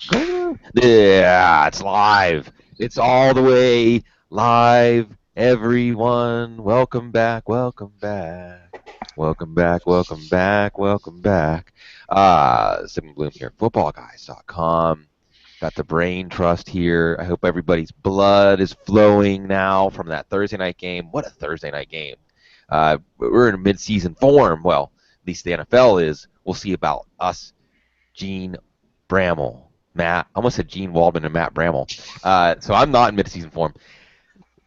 Yeah, it's live. It's all the way live, everyone. Welcome back, welcome back. Welcome back, welcome back, welcome back. Sim Bloom here, footballguys.com. Got the brain trust here. I hope everybody's blood is flowing now from that Thursday night game. What a Thursday night game. We're in mid-season form. Well, at least the NFL is. We'll see about us, Gene Bramall. Matt, I almost said Gene Waldman and Matt Bramall. So I'm not in midseason form.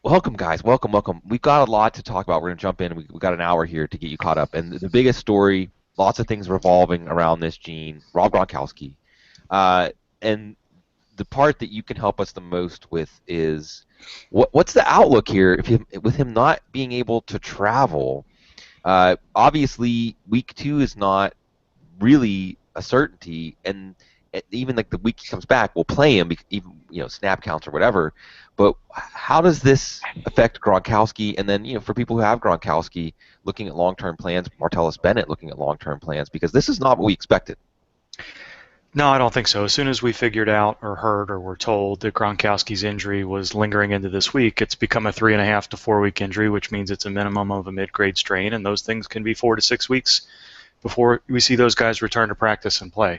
Welcome, guys. Welcome, welcome. We've got a lot to talk about. We're going to jump in. We got an hour here to get you caught up. And the biggest story, lots of things revolving around this Gene, Rob Gronkowski. And the part that you can help us the most with is what's the outlook here with him not being able to travel? Obviously, week 2 is not really a certainty, and even like the week he comes back, we'll play him, even snap counts or whatever. But how does this affect Gronkowski? And then for people who have Gronkowski, looking at long-term plans, Martellus Bennett looking at long-term plans, because this is not what we expected. No, I don't think so. As soon as we figured out or heard or were told that Gronkowski's injury was lingering into this week, it's become a 3.5 to 4 week injury, which means it's a minimum of a mid-grade strain, and those things can be 4 to 6 weeks before we see those guys return to practice and play.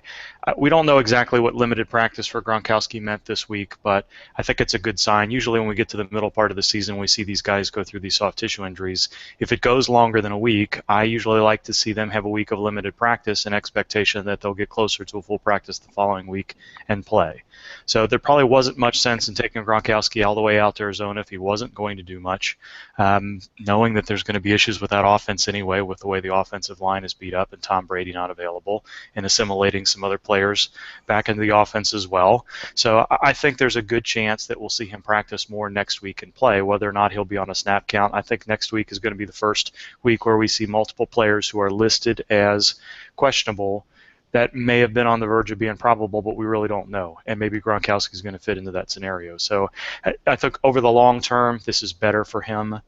We don't know exactly what limited practice for Gronkowski meant this week, but I think it's a good sign. Usually when we get to the middle part of the season, we see these guys go through these soft tissue injuries. If it goes longer than a week, I usually like to see them have a week of limited practice in expectation that they'll get closer to a full practice the following week and play. So there probably wasn't much sense in taking Gronkowski all the way out to Arizona if he wasn't going to do much, knowing that there's going to be issues with that offense anyway, with the way the offensive line is beat up and Tom Brady not available, and assimilating some other players back into the offense as well. So I think there's a good chance that we'll see him practice more next week and play. Whether or not he'll be on a snap count, I think next week is going to be the first week where we see multiple players who are listed as questionable that may have been on the verge of being probable, but we really don't know. And maybe Gronkowski is going to fit into that scenario. So I think over the long term, this is better for him.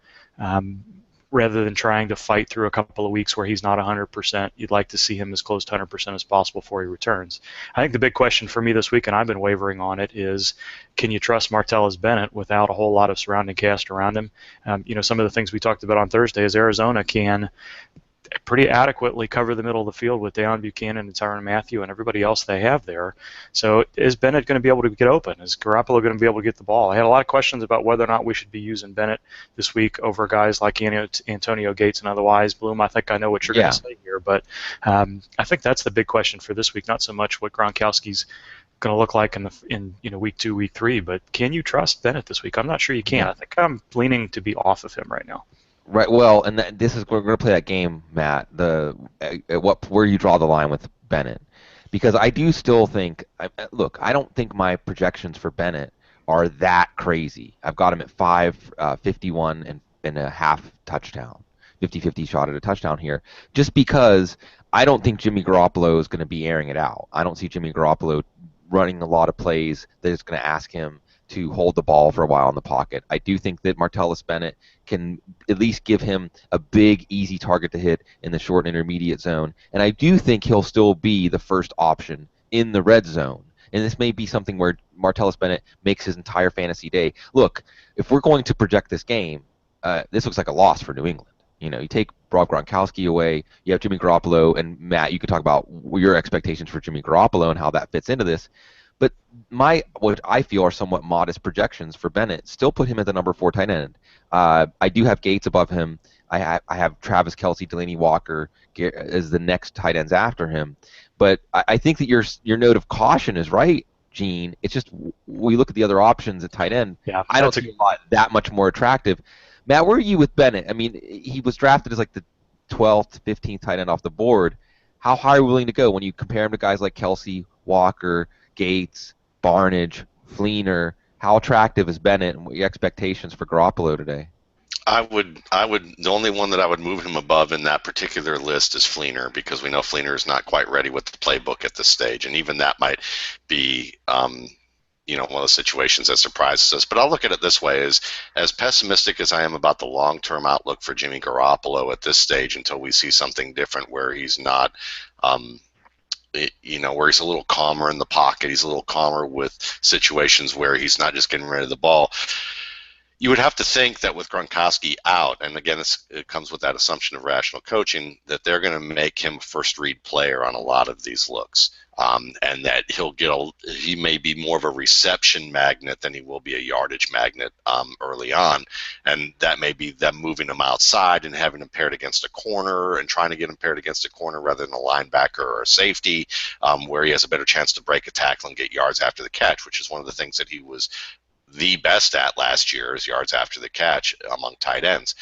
Rather than trying to fight through a couple of weeks where he's not 100%, you'd like to see him as close to 100% as possible before he returns. I think the big question for me this week, and I've been wavering on it, is can you trust Martellus Bennett without a whole lot of surrounding cast around him? Some of the things we talked about on Thursday is Arizona can pretty adequately cover the middle of the field with Deion Buchanan and Tyrann Mathieu and everybody else they have there. So is Bennett going to be able to get open? Is Garoppolo going to be able to get the ball? I had a lot of questions about whether or not we should be using Bennett this week over guys like Antonio Gates and otherwise. Bloom, I think I know what you're going to say here, but I think that's the big question for this week, not so much what Gronkowski's going to look like in week 2, week 3, but can you trust Bennett this week? I'm not sure you can. I think I'm leaning to be off of him right now. Right. Well, and we're going to play that game, Matt. Where you draw the line with Bennett, because I do still think. Look, I don't think my projections for Bennett are that crazy. I've got him at 51 and a half touchdown, 50-50 shot at a touchdown here, just because I don't think Jimmy Garoppolo is going to be airing it out. I don't see Jimmy Garoppolo running a lot of plays that is going to ask him to hold the ball for a while in the pocket. I do think that Martellus Bennett can at least give him a big, easy target to hit in the short and intermediate zone. And I do think he'll still be the first option in the red zone. And this may be something where Martellus Bennett makes his entire fantasy day. Look, if we're going to project this game, this looks like a loss for New England. You take Rob Gronkowski away, you have Jimmy Garoppolo, and Matt, you could talk about your expectations for Jimmy Garoppolo and how that fits into this. But what I feel are somewhat modest projections for Bennett still put him at the number 4 tight end. I do have Gates above him. I have Travis Kelce, Delaney Walker as the next tight ends after him. But I think that your note of caution is right, Gene. It's just we look at the other options at tight end. Yeah, I don't think a lot that much more attractive. Matt, where are you with Bennett? I mean, he was drafted as like the 12th, 15th tight end off the board. How high are you willing to go when you compare him to guys like Kelce, Walker, Gates, Barnage, Fleener? How attractive is Bennett, and what are your expectations for Garoppolo today? I would. The only one that I would move him above in that particular list is Fleener, because we know Fleener is not quite ready with the playbook at this stage, and even that might be, one of the situations that surprises us. But I'll look at it this way: as pessimistic as I am about the long-term outlook for Jimmy Garoppolo at this stage, until we see something different where he's not where he's a little calmer in the pocket. He's a little calmer with situations where he's not just getting rid of the ball. You would have to think that with Gronkowski out, and again, it comes with that assumption of rational coaching, that they're going to make him a first-read player on a lot of these looks, and that he may be more of a reception magnet than he will be a yardage magnet early on, and that may be them moving him outside and having him paired against a corner and trying to get him paired against a corner rather than a linebacker or a safety, where he has a better chance to break a tackle and get yards after the catch, which is one of the things that he was the best at last year, is yards after the catch among tight ends.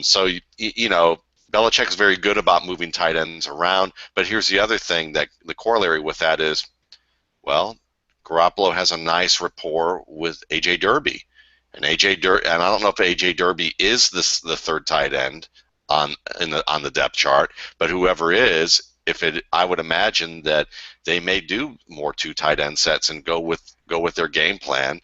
So Belichick is very good about moving tight ends around, but here's the other thing, that the corollary with that is, well, Garoppolo has a nice rapport with A.J. Derby, and I don't know if A.J. Derby is the third tight end on the depth chart, but whoever is, I would imagine that they may do more two tight end sets and go with their game plan.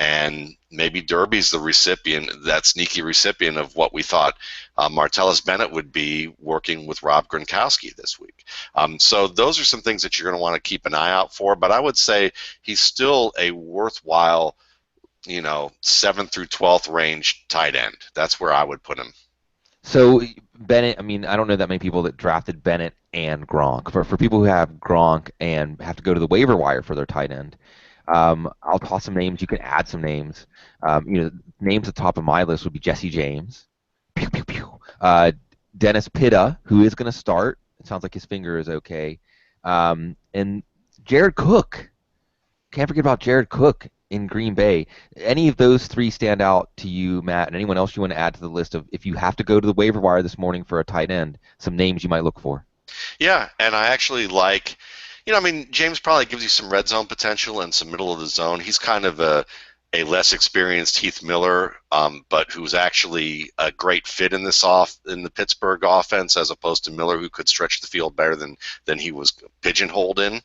And maybe Derby's the recipient, that sneaky recipient of what we thought Martellus Bennett would be working with Rob Gronkowski this week. So those are some things that you're going to want to keep an eye out for. But I would say he's still a worthwhile, 7th through 12th range tight end. That's where I would put him. So Bennett, I don't know that many people that drafted Bennett and Gronk. For people who have Gronk and have to go to the waiver wire for their tight end, I'll toss some names. You can add some names. Names at the top of my list would be Jesse James, pew, pew, pew. Dennis Pitta, who is going to start. It sounds like his finger is okay. And Jared Cook. Can't forget about Jared Cook in Green Bay. Any of those three stand out to you, Matt, and anyone else you want to add to the list of, if you have to go to the waiver wire this morning for a tight end, some names you might look for? Yeah, and I actually like... James probably gives you some red zone potential and some middle of the zone. He's kind of a less experienced Heath Miller, but who's actually a great fit in the Pittsburgh offense, as opposed to Miller, who could stretch the field better than he was pigeonholed in.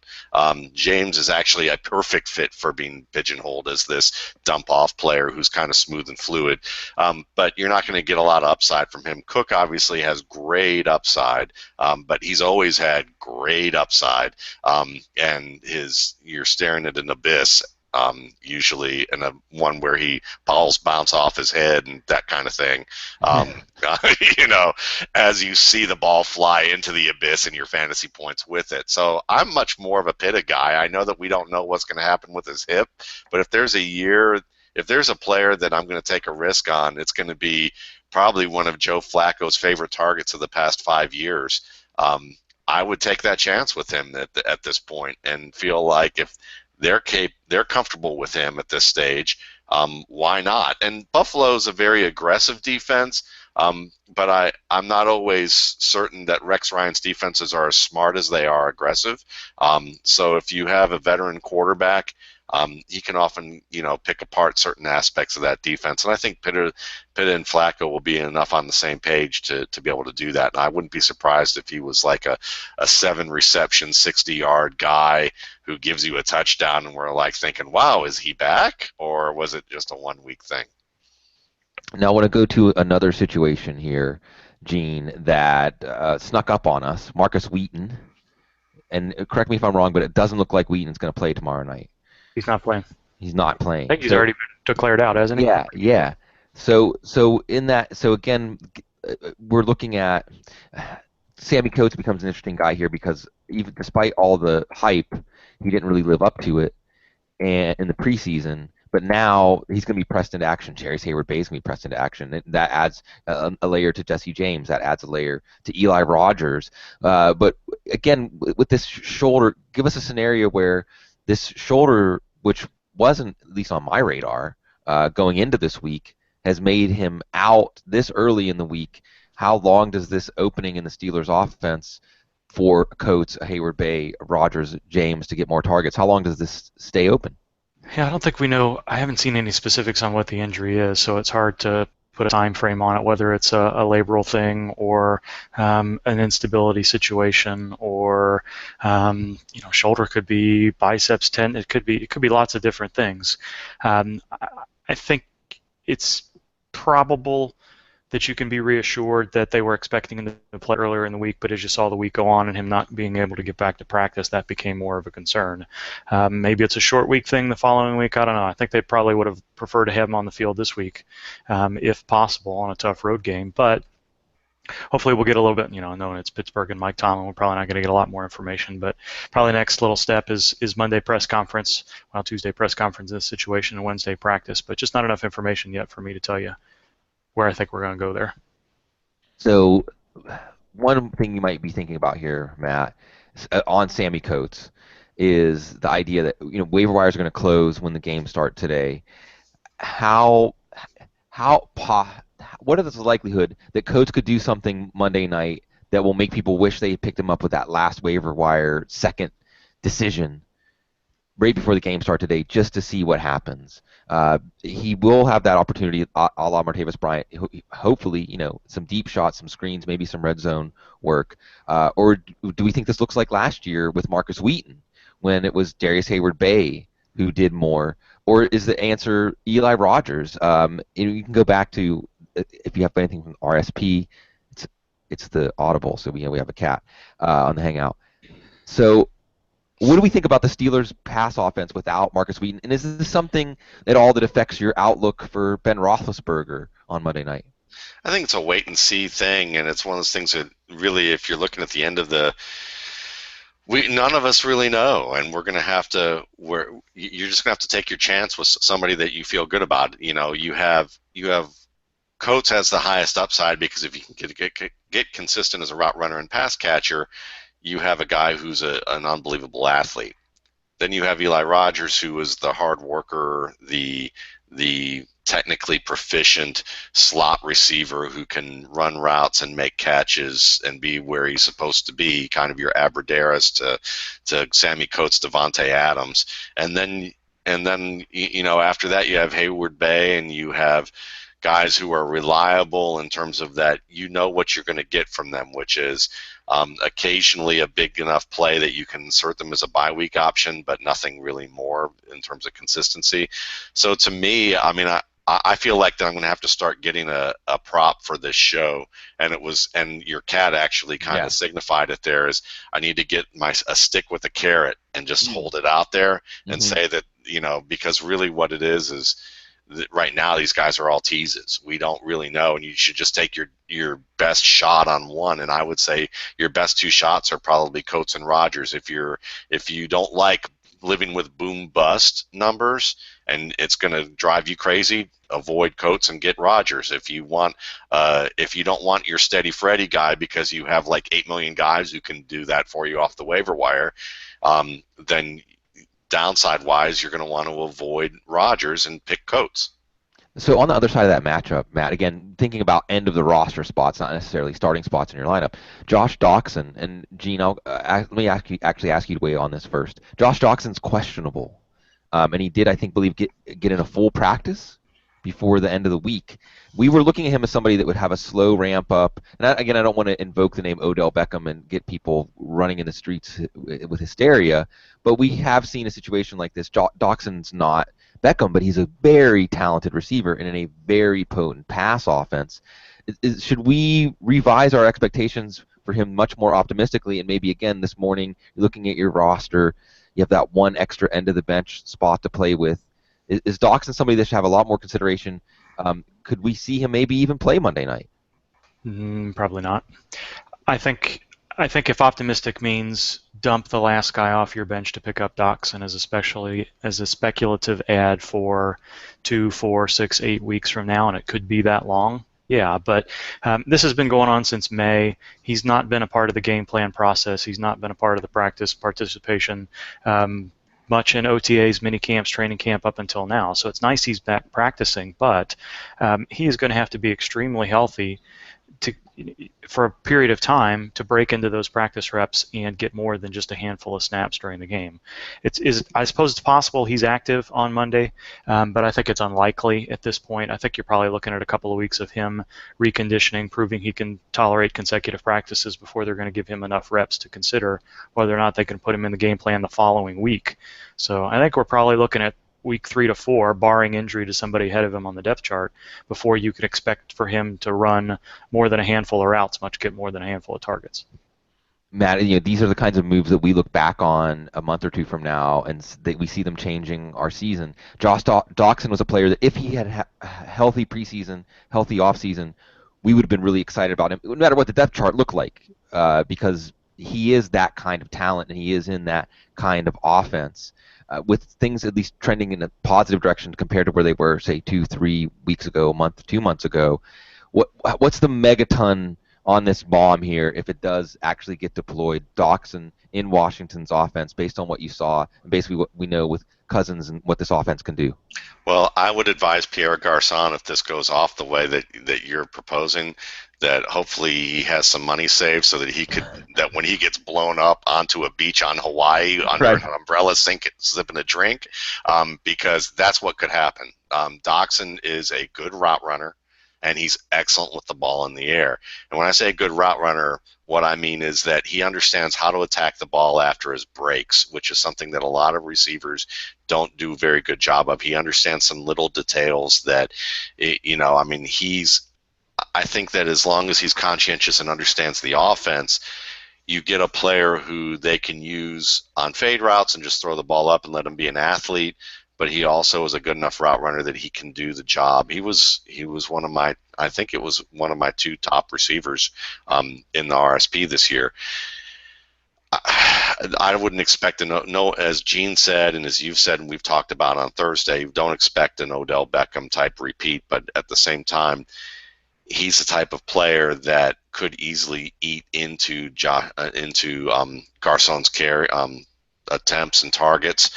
James is actually a perfect fit for being pigeonholed as this dump-off player who's kind of smooth and fluid. But you're not going to get a lot of upside from him. Cook obviously has great upside, but he's always had great upside, and you're staring at an abyss. Usually in one where balls bounce off his head and that kind of thing. As you see the ball fly into the abyss and your fantasy points with it. So I'm much more of a Pitta guy. I know that we don't know what's going to happen with his hip, but if there's a player that I'm going to take a risk on, it's going to be probably one of Joe Flacco's favorite targets of the past 5 years. I would take that chance with him at this point and feel like if they're comfortable with him at this stage, why not? And Buffalo's a very aggressive defense, but I'm not always certain that Rex Ryan's defenses are as smart as they are aggressive. So if you have a veteran quarterback, he can often, pick apart certain aspects of that defense. And I think Pitta and Flacco will be enough on the same page to be able to do that. And I wouldn't be surprised if he was like a 7-reception, 60-yard guy who gives you a touchdown and we're like thinking, wow, is he back? Or was it just a 1-week thing? Now I want to go to another situation here, Gene, that snuck up on us. Marcus Wheaton. And correct me if I'm wrong, but it doesn't look like Wheaton's going to play tomorrow night. He's not playing. He's not playing. I think he's already been declared out, hasn't he? Yeah. So again, we're looking at Sammy Coates becomes an interesting guy here because even despite all the hype, he didn't really live up to it in the preseason. But now he's going to be pressed into action. Jarius Hayward-Bay's going to be pressed into action. That adds a layer to Jesse James. That adds a layer to Eli Rogers. But again, with this shoulder, give us a scenario where this shoulder, which wasn't at least on my radar going into this week, has made him out this early in the week. How long does this opening in the Steelers' offense for Coates, Hayward-Bay, Rogers, James to get more targets? How long does this stay open? Yeah, I don't think we know. I haven't seen any specifics on what the injury is, so it's hard to put a time frame on it, whether it's a labral thing or an instability situation, or shoulder, could be biceps tendon. It could be lots of different things. I think it's probable that you can be reassured that they were expecting him to play earlier in the week, but as you saw the week go on and him not being able to get back to practice, that became more of a concern. Maybe it's a short week thing the following week. I don't know. I think they probably would have preferred to have him on the field this week, if possible, on a tough road game. But hopefully we'll get a little bit, knowing it's Pittsburgh and Mike Tomlin, we're probably not going to get a lot more information, but probably the next little step is Monday press conference, Tuesday press conference in this situation, and Wednesday practice, but just not enough information yet for me to tell you where I think we're going to go there. So one thing you might be thinking about here, Matt, on Sammy Coates, is the idea that waiver wires are going to close when the games start today. What is the likelihood that Coates could do something Monday night that will make people wish they had picked him up with that last waiver wire second decision right before the game start today, just to see what happens? He will have that opportunity, a la Martavis Bryant. Hopefully, some deep shots, some screens, maybe some red zone work. Or do we think this looks like last year with Marcus Wheaton, when it was Darius Hayward-Bay who did more? Or is the answer Eli Rogers? You can go back to, if you have anything from RSP, it's the Audible, so we have a cat on the Hangout. So what do we think about the Steelers' pass offense without Marcus Wheaton? And is this something at all that affects your outlook for Ben Roethlisberger on Monday night? I think it's a wait-and-see thing, and it's one of those things that really, if you're looking at the end of none of us really know, and you're just going to have to take your chance with somebody that you feel good about. You have Coates has the highest upside because if you can get consistent as a route runner and pass catcher, you have a guy who's an unbelievable athlete. Then you have Eli Rogers, who is the hard worker, the technically proficient slot receiver who can run routes and make catches and be where he's supposed to be, kind of your Abradaris to Sammy Coates, Devontae Adams. And then after that you have Hayward-Bay, and you have guys who are reliable in terms of that what you're going to get from them, which is occasionally a big enough play that you can insert them as a bye week option, but nothing really more in terms of consistency. So to me, I feel like that I'm going to have to start getting a prop for this show, and your cat actually kind of signified it there, is I need to get a stick with a carrot and just hold it out there and say that, because really what it is that right now these guys are all teases. We don't really know, and you should just take your best shot on one. And I would say your best two shots are probably Coates and Rogers. If you don't like living with boom bust numbers and it's going to drive you crazy, avoid Coates and get Rogers. If you don't want your steady Freddy guy because you have like 8 million guys who can do that for you off the waiver wire, then downside-wise, you're going to want to avoid Rodgers and pick Coates. So on the other side of that matchup, Matt, again, thinking about end of the roster spots, not necessarily starting spots in your lineup, Josh Doctson, and Gene, let me ask you to weigh on this first. Josh Doxson's questionable, and he did, I think, get in a full practice before the end of the week. We were looking at him as somebody that would have a slow ramp up. And I don't want to invoke the name Odell Beckham and get people running in the streets with hysteria, but we have seen a situation like this. Doxson's not Beckham, but he's a very talented receiver and in a very potent pass offense. Should we revise our expectations for him much more optimistically? And maybe, again, this morning, you're looking at your roster, you have that one extra end of the bench spot to play with. Is Doctson somebody that should have a lot more consideration? Could we see him maybe even play Monday night? Probably not. I think if optimistic means dump the last guy off your bench to pick up Doctson as a speculative ad for 2, 4, 6, 8 weeks from now, and it could be that long. Yeah, but this has been going on since May. He's not been a part of the game plan process. He's not been a part of the practice participation much in OTAs, mini camps, training camp up until now. So it's nice he's back practicing, but he is going to have to be extremely healthy for a period of time to break into those practice reps and get more than just a handful of snaps during the game. I suppose it's possible he's active on Monday, but I think it's unlikely at this point. I think you're probably looking at a couple of weeks of him reconditioning, proving he can tolerate consecutive practices before they're going to give him enough reps to consider whether or not they can put him in the game plan the following week. So I think we're probably looking at week 3 to 4, barring injury to somebody ahead of him on the depth chart, before you could expect for him to run more than a handful of routes, much get more than a handful of targets. Matt, these are the kinds of moves that we look back on a month or two from now, and we see them changing our season. Josh Doctson was a player that if he had a healthy preseason, healthy offseason, we would have been really excited about him, no matter what the depth chart looked like, because he is that kind of talent, and he is in that kind of offense, with things at least trending in a positive direction compared to where they were, say, 2-3 weeks ago, a month, 2 months ago. What's the megaton on this bomb here if it does actually get deployed, Doctson in Washington's offense, based on what you saw and basically what we know with Cousins and what this offense can do? Well, I would advise Pierre Garçon, if this goes off the way that you're proposing, that hopefully he has some money saved so that that when he gets blown up onto a beach on Hawaii under an umbrella sipping a drink, because that's what could happen. Doctson is a good route runner, and he's excellent with the ball in the air. And when I say good route runner, what I mean is that he understands how to attack the ball after his breaks, which is something that a lot of receivers don't do a very good job of. He understands some little details that, I think that as long as he's conscientious and understands the offense, you get a player who they can use on fade routes and just throw the ball up and let him be an athlete. But he also is a good enough route runner that he can do the job. He was one of my 2 top receivers in the RSP this year. I wouldn't expect as Gene said and as you've said and we've talked about on Thursday, don't expect an Odell Beckham type repeat. But at the same time, he's the type of player that could easily eat into Garçon's carry attempts and targets.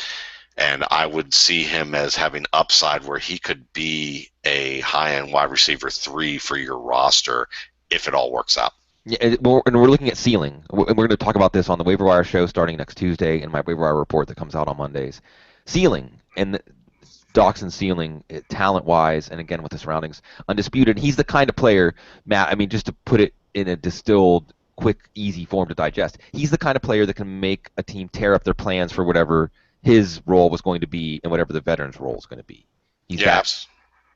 And I would see him as having upside where he could be a high-end wide receiver 3 for your roster if it all works out. Yeah, and we're looking at ceiling. And we're going to talk about this on the Waiver Wire show starting next Tuesday in my Waiver Wire report that comes out on Mondays. Ceiling, and Doctson's ceiling, talent-wise, and again with the surroundings, undisputed. He's the kind of player, Matt, just to put it in a distilled, quick, easy form to digest, he's the kind of player that can make a team tear up their plans for whatever his role was going to be and whatever the veteran's role is going to be. Yes,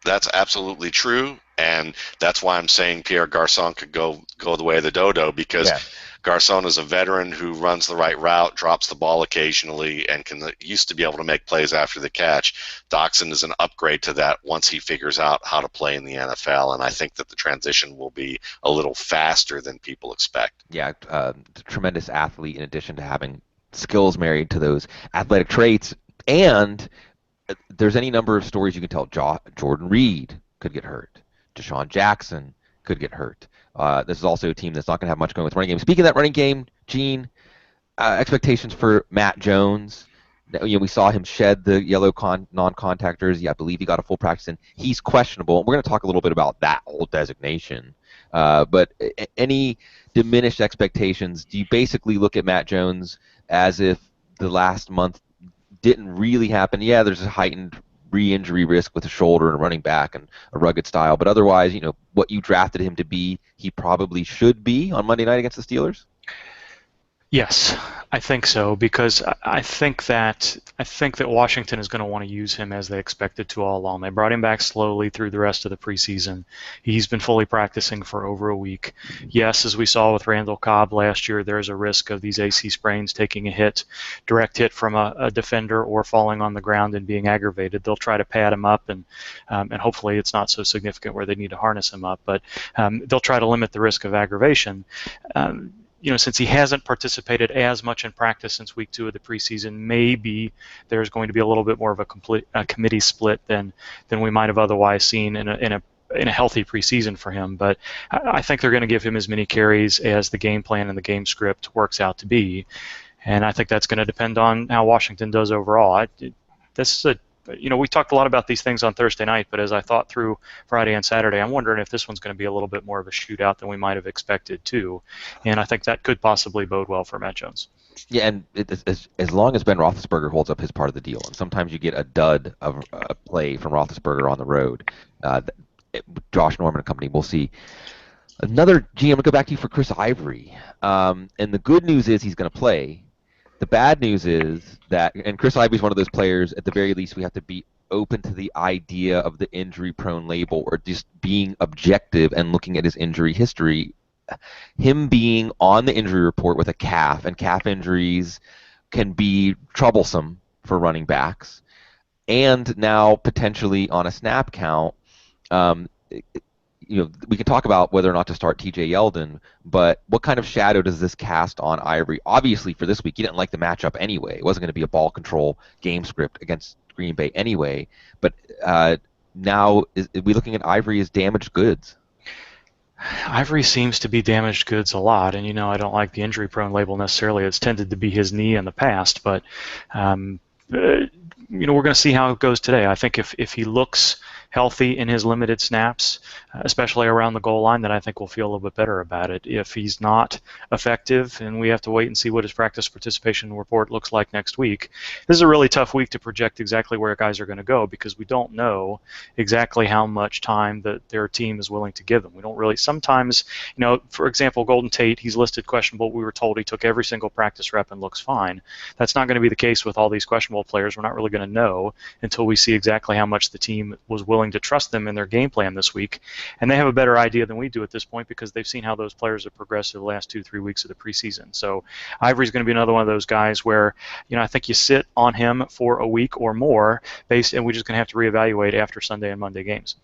that's absolutely true, and that's why I'm saying Pierre Garçon could go the way of the dodo, because Garçon is a veteran who runs the right route, drops the ball occasionally, and used to be able to make plays after the catch. Doctson is an upgrade to that once he figures out how to play in the NFL, and I think that the transition will be a little faster than people expect. Yeah, tremendous athlete in addition to having skills married to those athletic traits, and there's any number of stories you can tell. Jordan Reed could get hurt. Deshaun Jackson could get hurt. This is also a team that's not going to have much going with running game. Speaking of that running game, Gene, expectations for Matt Jones. We saw him shed the yellow non-contact jersey. I believe he got a full practice in. He's questionable. We're going to talk a little bit about that whole designation. But any diminished expectations? Do you basically look at Matt Jones as if the last month didn't really happen? Yeah, there's a heightened re-injury risk with a shoulder and running back and a rugged style, but otherwise, what you drafted him to be, he probably should be on Monday night against the Steelers? Yes, I think so, because I think that Washington is going to want to use him as they expected to all along. They brought him back slowly through the rest of the preseason. He's been fully practicing for over a week. Yes, as we saw with Randall Cobb last year, there's a risk of these AC sprains taking a direct hit from a defender or falling on the ground and being aggravated. They'll try to pad him up, and hopefully it's not so significant where they need to harness him up, but they'll try to limit the risk of aggravation. Since he hasn't participated as much in practice since week 2 of the preseason, maybe there's going to be a little bit more of a committee split than we might have otherwise seen in a healthy preseason for him. But I think they're going to give him as many carries as the game plan and the game script works out to be, and I think that's going to depend on how Washington does overall. We talked a lot about these things on Thursday night, but as I thought through Friday and Saturday, I'm wondering if this one's going to be a little bit more of a shootout than we might have expected too, and I think that could possibly bode well for Matt Jones. Yeah, and as long as Ben Roethlisberger holds up his part of the deal, and sometimes you get a dud of a play from Roethlisberger on the road, Josh Norman and company, we'll see. Another GM, I'm going to go back to you for Chris Ivory, and the good news is he's going to play. The bad news is that, and Chris Ivory's one of those players, at the very least, we have to be open to the idea of the injury-prone label, or just being objective and looking at his injury history. Him being on the injury report with a calf, and calf injuries can be troublesome for running backs, and now potentially on a snap count, um, we can talk about whether or not to start TJ Yeldon, but what kind of shadow does this cast on Ivory? Obviously, for this week, he didn't like the matchup anyway. It wasn't going to be a ball control game script against Green Bay anyway, but now are we looking at Ivory as damaged goods? Ivory seems to be damaged goods a lot, and I don't like the injury-prone label necessarily. It's tended to be his knee in the past, but we're going to see how it goes today. I think if he looks healthy in his limited snaps, especially around the goal line, then I think we'll feel a little bit better about it. If he's not effective, and we have to wait and see what his practice participation report looks like next week, this is a really tough week to project exactly where guys are going to go, because we don't know exactly how much time that their team is willing to give them. We don't really, sometimes, for example, Golden Tate, he's listed questionable. We were told he took every single practice rep and looks fine. That's not going to be the case with all these questionable players. We're not really going to know until we see exactly how much the team was willing to trust them in their game plan this week. And they have a better idea than we do at this point, because they've seen how those players have progressed through the last 2-3 weeks of the preseason. So Ivory's going to be another one of those guys where, I think you sit on him for a week or more, and we're just going to have to reevaluate after Sunday and Monday games.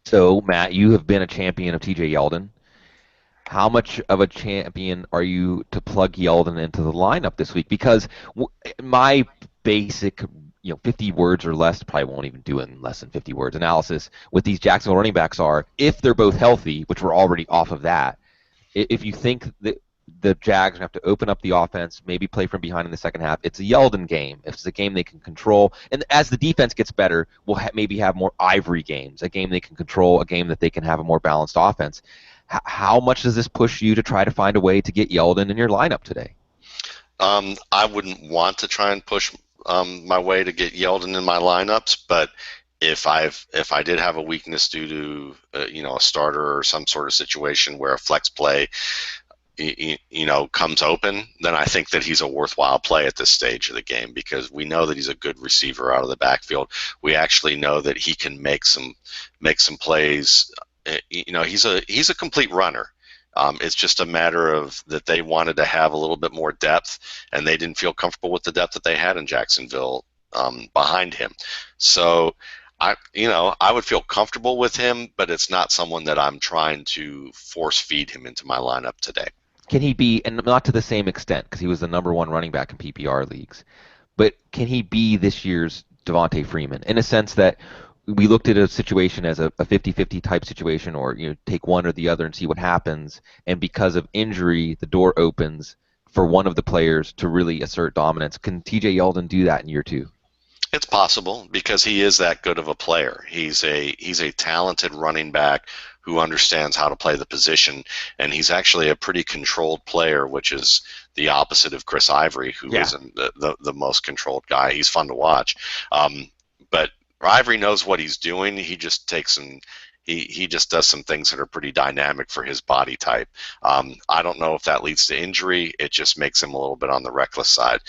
So, Matt, you have been a champion of TJ Yeldon. How much of a champion are you to plug Yeldon into the lineup this week? Because my basic 50 words or less, probably won't even do it in less than 50 words, analysis with these Jacksonville running backs are, if they're both healthy, which we're already off of that, if you think that the Jags have to open up the offense, maybe play from behind in the second half, it's a Yeldon game. If it's a game they can control, and as the defense gets better, we'll maybe have more Ivory games, a game they can control, a game that they can have a more balanced offense. How much does this push you to try to find a way to get Yeldon in your lineup today? I wouldn't want to try and push my way to get Yeldon in my lineups, but if I did have a weakness due to a starter or some sort of situation where a flex play comes open, then I think that he's a worthwhile play at this stage of the game, because we know that he's a good receiver out of the backfield. We actually know that he can make some plays. He's a complete runner. It's just a matter of that they wanted to have a little bit more depth, and they didn't feel comfortable with the depth that they had in Jacksonville behind him. So I would feel comfortable with him, but it's not someone that I'm trying to force feed him into my lineup today. Can he be, and not to the same extent, because he was the number one running back in PPR leagues, but can he be this year's Devontae Freeman, in a sense that we looked at a situation as a 50-50 type situation, or take one or the other and see what happens, and because of injury, the door opens for one of the players to really assert dominance. Can TJ Yeldon do that in year two? It's possible, because he is that good of a player. He's a talented running back who understands how to play the position, and he's actually a pretty controlled player, which is the opposite of Chris Ivory, who isn't the most controlled guy. He's fun to watch, but Ivory knows what he's doing. He just he just does some things that are pretty dynamic for his body type. I don't know if that leads to injury. It just makes him a little bit on the reckless side.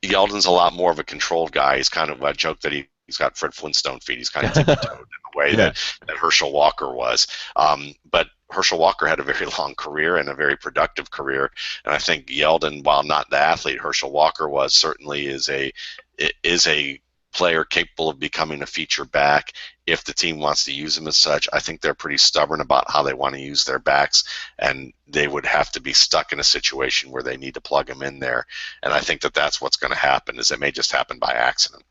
Yeldon's a lot more of a controlled guy. He's kind of, I joke that he's got Fred Flintstone feet. He's kind of tippy-toed in the way that Herschel Walker was. But Herschel Walker had a very long career and a very productive career, and I think Yeldon, while not the athlete Herschel Walker was, certainly is a player capable of becoming a feature back if the team wants to use him as such. I think they're pretty stubborn about how they want to use their backs, and they would have to be stuck in a situation where they need to plug him in there. And I think that that's what's going to happen, is it may just happen by accident.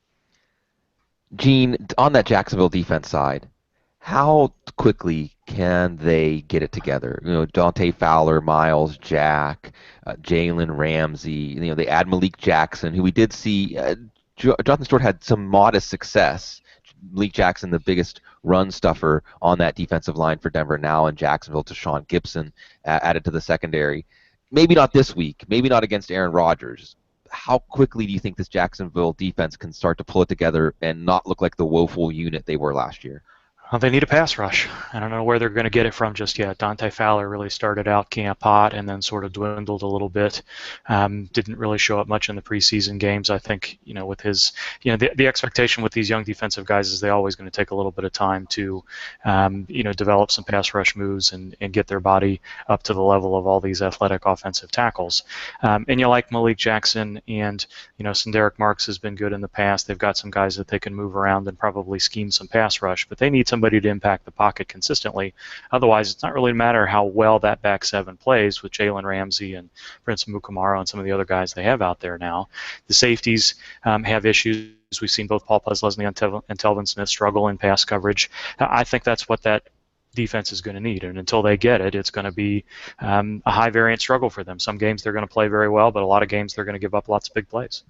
Gene, on that Jacksonville defense side, how quickly can they get it together? Dante Fowler, Miles Jack, Jalen Ramsey. They add Malik Jackson, who we did see. Jonathan Stewart had some modest success. Malik Jackson, the biggest run stuffer on that defensive line for Denver now, in Jacksonville, to Sean Gibson added to the secondary. Maybe not this week, maybe not against Aaron Rodgers. How quickly do you think this Jacksonville defense can start to pull it together and not look like the woeful unit they were last year? Well, they need a pass rush. I don't know where they're going to get it from just yet. Dante Fowler really started out camp hot and then sort of dwindled a little bit. Didn't really show up much in the preseason games. I think, with his, the expectation with these young defensive guys is they're always going to take a little bit of time to, develop some pass rush moves and get their body up to the level of all these athletic offensive tackles. And you like Malik Jackson and, Senderick Marks has been good in the past. They've got some guys that they can move around and probably scheme some pass rush, but they need somebody to impact the pocket consistently. Otherwise, it's not really matter how well that back seven plays with Jalen Ramsey and Prince Mukamara and some of the other guys they have out there now. The safeties have issues. We've seen both Paul Posluszny and Telvin Smith struggle in pass coverage. I think that's what that defense is going to need, and until they get it, it's going to be a high variance struggle for them. Some games they're going to play very well, but a lot of games they're going to give up lots of big plays.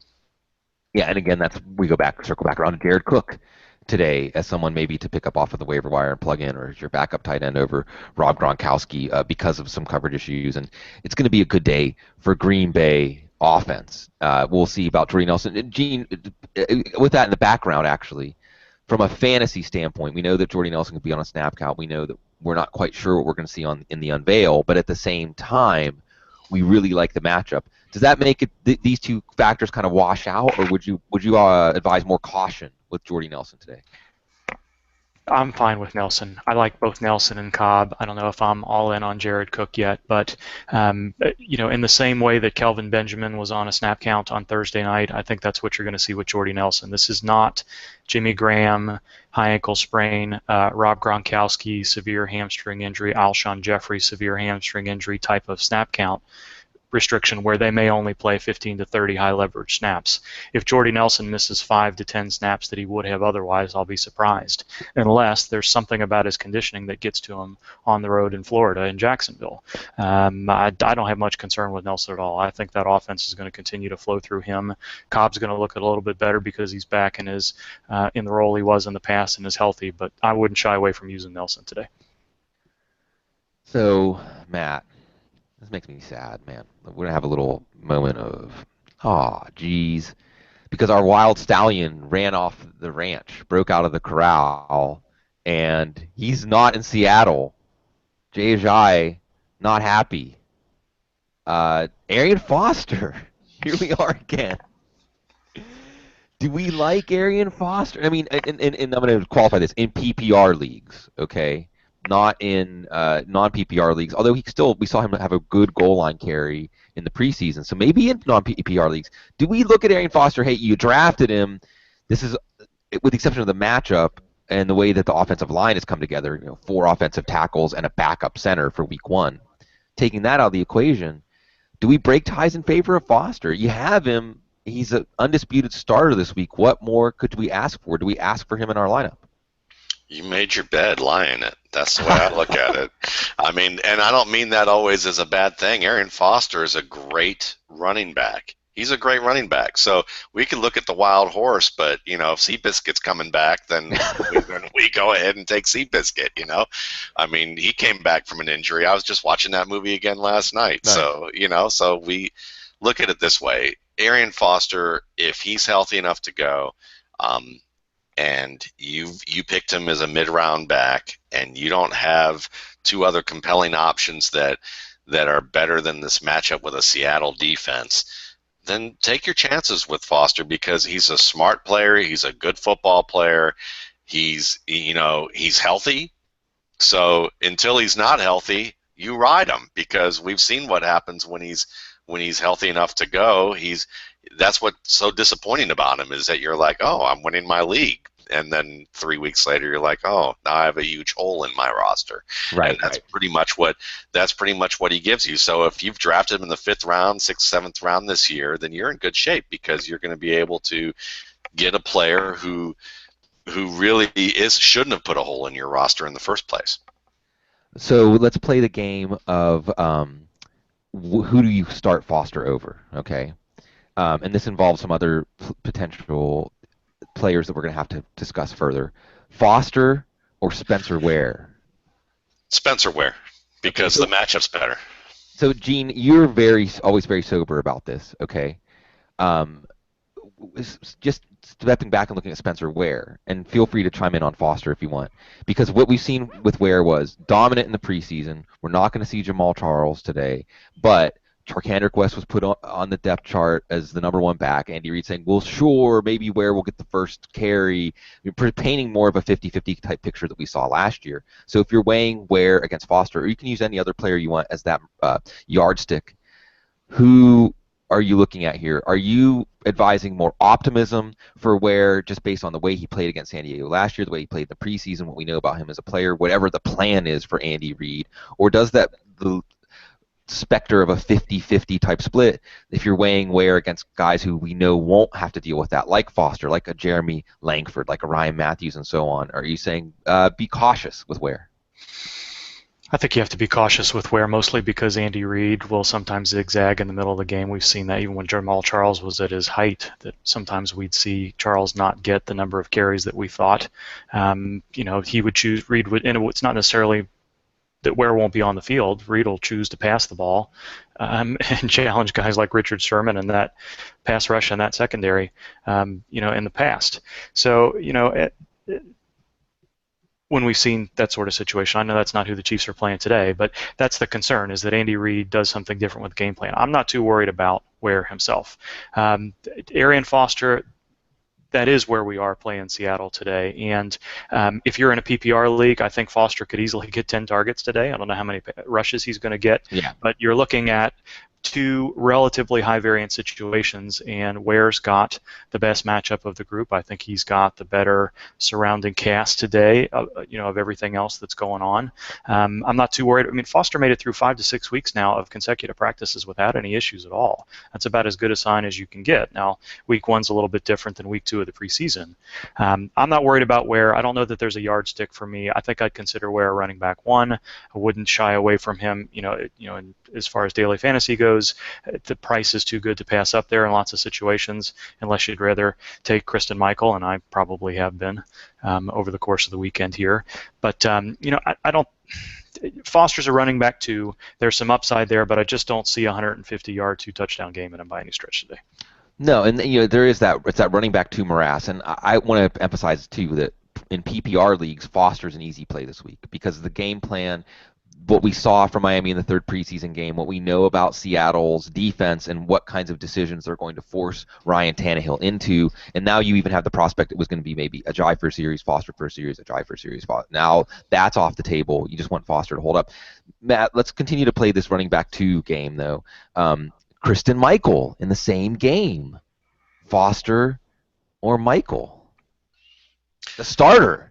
Yeah, and again, circle back around to Jared Cook today as someone maybe to pick up off of the waiver wire and plug in, or as your backup tight end over Rob Gronkowski because of some coverage issues. And it's going to be a good day for Green Bay offense. We'll see about Jordy Nelson. And Gene, with that in the background, actually, from a fantasy standpoint, we know that Jordy Nelson could be on a snap count. We know that we're not quite sure what we're going to see in the unveil, but at the same time, we really like the matchup. Does that make it these two factors kind of wash out, or would you advise more caution with Jordy Nelson today? I'm fine with Nelson. I like both Nelson and Cobb. I don't know if I'm all in on Jared Cook yet, but in the same way that Kelvin Benjamin was on a snap count on Thursday night, I think that's what you're going to see with Jordy Nelson. This is not Jimmy Graham, high ankle sprain, Rob Gronkowski, severe hamstring injury, Alshon Jeffrey, severe hamstring injury type of snap count restriction where they may only play 15 to 30 high leverage snaps. If Jordy Nelson misses 5 to 10 snaps that he would have otherwise, I'll be surprised, unless there's something about his conditioning that gets to him on the road in Florida, in Jacksonville. I don't have much concern with Nelson at all. I think that offense is going to continue to flow through him. Cobb's going to look a little bit better because he's back and is in the role he was in the past and is healthy, but I wouldn't shy away from using Nelson today. So, Matt, this makes me sad, man. We're going to have a little moment of, geez, because our wild stallion ran off the ranch, broke out of the corral, and he's not in Seattle. Jay Ajay, not happy. Arian Foster, here we are again. Do we like Arian Foster? I mean, and I'm going to qualify this, in PPR leagues, okay? Not in non-PPR leagues, although we saw him have a good goal line carry in the preseason. So maybe in non-PPR leagues, do we look at Arian Foster? Hey, you drafted him. This is, with the exception of the matchup and the way that the offensive line has come together. 4 offensive tackles and a backup center for Week 1. Taking that out of the equation, do we break ties in favor of Foster? You have him. He's an undisputed starter this week. What more could we ask for? Do we ask for him in our lineup? You made your bed, lie in it. That's the way I look at it. I mean, and I don't mean that always as a bad thing. Arian Foster is a great running back. He's a great running back. So we could look at the wild horse, but, if Seabiscuit's coming back, then we go ahead and take Seabiscuit, I mean, he came back from an injury. I was just watching that movie again last night. Nice. So, so we look at it this way. Arian Foster, if he's healthy enough to go, and you picked him as a mid-round back, and you don't have 2 other compelling options that are better than this matchup with a Seattle defense, then take your chances with Foster because he's a smart player. He's a good football player. He's healthy. So until he's not healthy, you ride him because we've seen what happens when he's healthy enough to go. That's what's so disappointing about him is that you're like, oh, I'm winning my league. And then 3 weeks later, you're like, oh, now I have a huge hole in my roster. Right. And that's pretty much what he gives you. So if you've drafted him in the 5th round, 6th, 7th round this year, then you're in good shape because you're going to be able to get a player who really shouldn't have put a hole in your roster in the first place. So let's play the game of who do you start Foster over, okay? And this involves some other potential players that we're going to have to discuss further. Foster or Spencer Ware? Spencer Ware, because the matchup's better. So, Gene, you're always very sober about this, okay? just stepping back and looking at Spencer Ware, and feel free to chime in on Foster if you want, because what we've seen with Ware was dominant in the preseason. We're not going to see Jamal Charles today, but Charkandrick West was put on the depth chart as the number one back. Andy Reid saying, well, sure, maybe Ware will get the first carry. You're painting more of a 50-50 type picture that we saw last year. So if you're weighing Ware against Foster, or you can use any other player you want as that yardstick, who are you looking at here? Are you advising more optimism for Ware just based on the way he played against San Diego last year, the way he played in the preseason, what we know about him as a player, whatever the plan is for Andy Reid? Or does the specter of a 50-50 type split, if you're weighing Ware against guys who we know won't have to deal with that, like Foster, like a Jeremy Langford, like a Ryan Matthews, and so on, are you saying be cautious with Ware? I think you have to be cautious with Ware, mostly because Andy Reid will sometimes zigzag in the middle of the game. We've seen that even when Jamal Charles was at his height, that sometimes we'd see Charles not get the number of carries that we thought. He would choose, Reid would, and it's not necessarily that Ware won't be on the field. Reid will choose to pass the ball and challenge guys like Richard Sherman and that pass rush and that secondary, in the past. So, when we've seen that sort of situation, I know that's not who the Chiefs are playing today, but that's the concern, is that Andy Reid does something different with the game plan. I'm not too worried about Ware himself. Arian Foster, that is where we are playing Seattle today. And if you're in a PPR league, I think Foster could easily get 10 targets today. I don't know how many rushes he's going to get, but you're looking at two relatively high variance situations, and Ware's got the best matchup of the group. I think he's got the better surrounding cast today, of everything else that's going on. I'm not too worried. I mean, Foster made it through 5 to 6 weeks now of consecutive practices without any issues at all. That's about as good a sign as you can get. Now, week 1's a little bit different than week 2 of the preseason. I'm not worried about Ware. I don't know that there's a yardstick for me. I think I'd consider Ware running back 1. I wouldn't shy away from him, as far as daily fantasy goes. The price is too good to pass up there in lots of situations, unless you'd rather take Kristen Michael, and I probably have been over the course of the weekend here. But I don't. Foster's a running back 2. There's some upside there, but I just don't see a 150-yard, 2-touchdown game in him by any stretch today. No, and there is that. It's that running back 2 morass, and I want to emphasize too that in PPR leagues, Foster's an easy play this week because the game plan, what we saw from Miami in the 3rd preseason game, what we know about Seattle's defense and what kinds of decisions they're going to force Ryan Tannehill into, and now you even have the prospect it was going to be maybe Ajayi for a series, Foster for a series, Ajayi for a series. Now that's off the table. You just want Foster to hold up. Matt, let's continue to play this running back 2 game, though. Kristen Michael in the same game. Foster or Michael? The starter.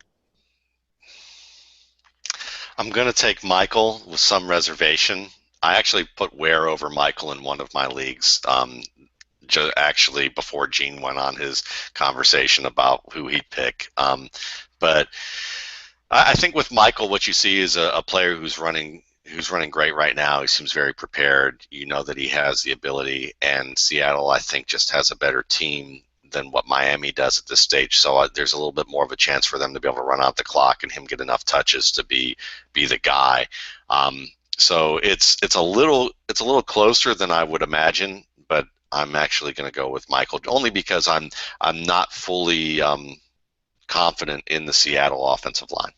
I'm going to take Michael with some reservation. I actually put Ware over Michael in one of my leagues, actually before Gene went on his conversation about who he'd pick. But I think with Michael, what you see is a player who's running great right now. He seems very prepared. You know that he has the ability, and Seattle, I think, just has a better team than what Miami does at this stage. So there's a little bit more of a chance for them to be able to run out the clock and him get enough touches to be the guy. So it's a little closer than I would imagine, but I'm actually going to go with Michael only because I'm not fully confident in the Seattle offensive line.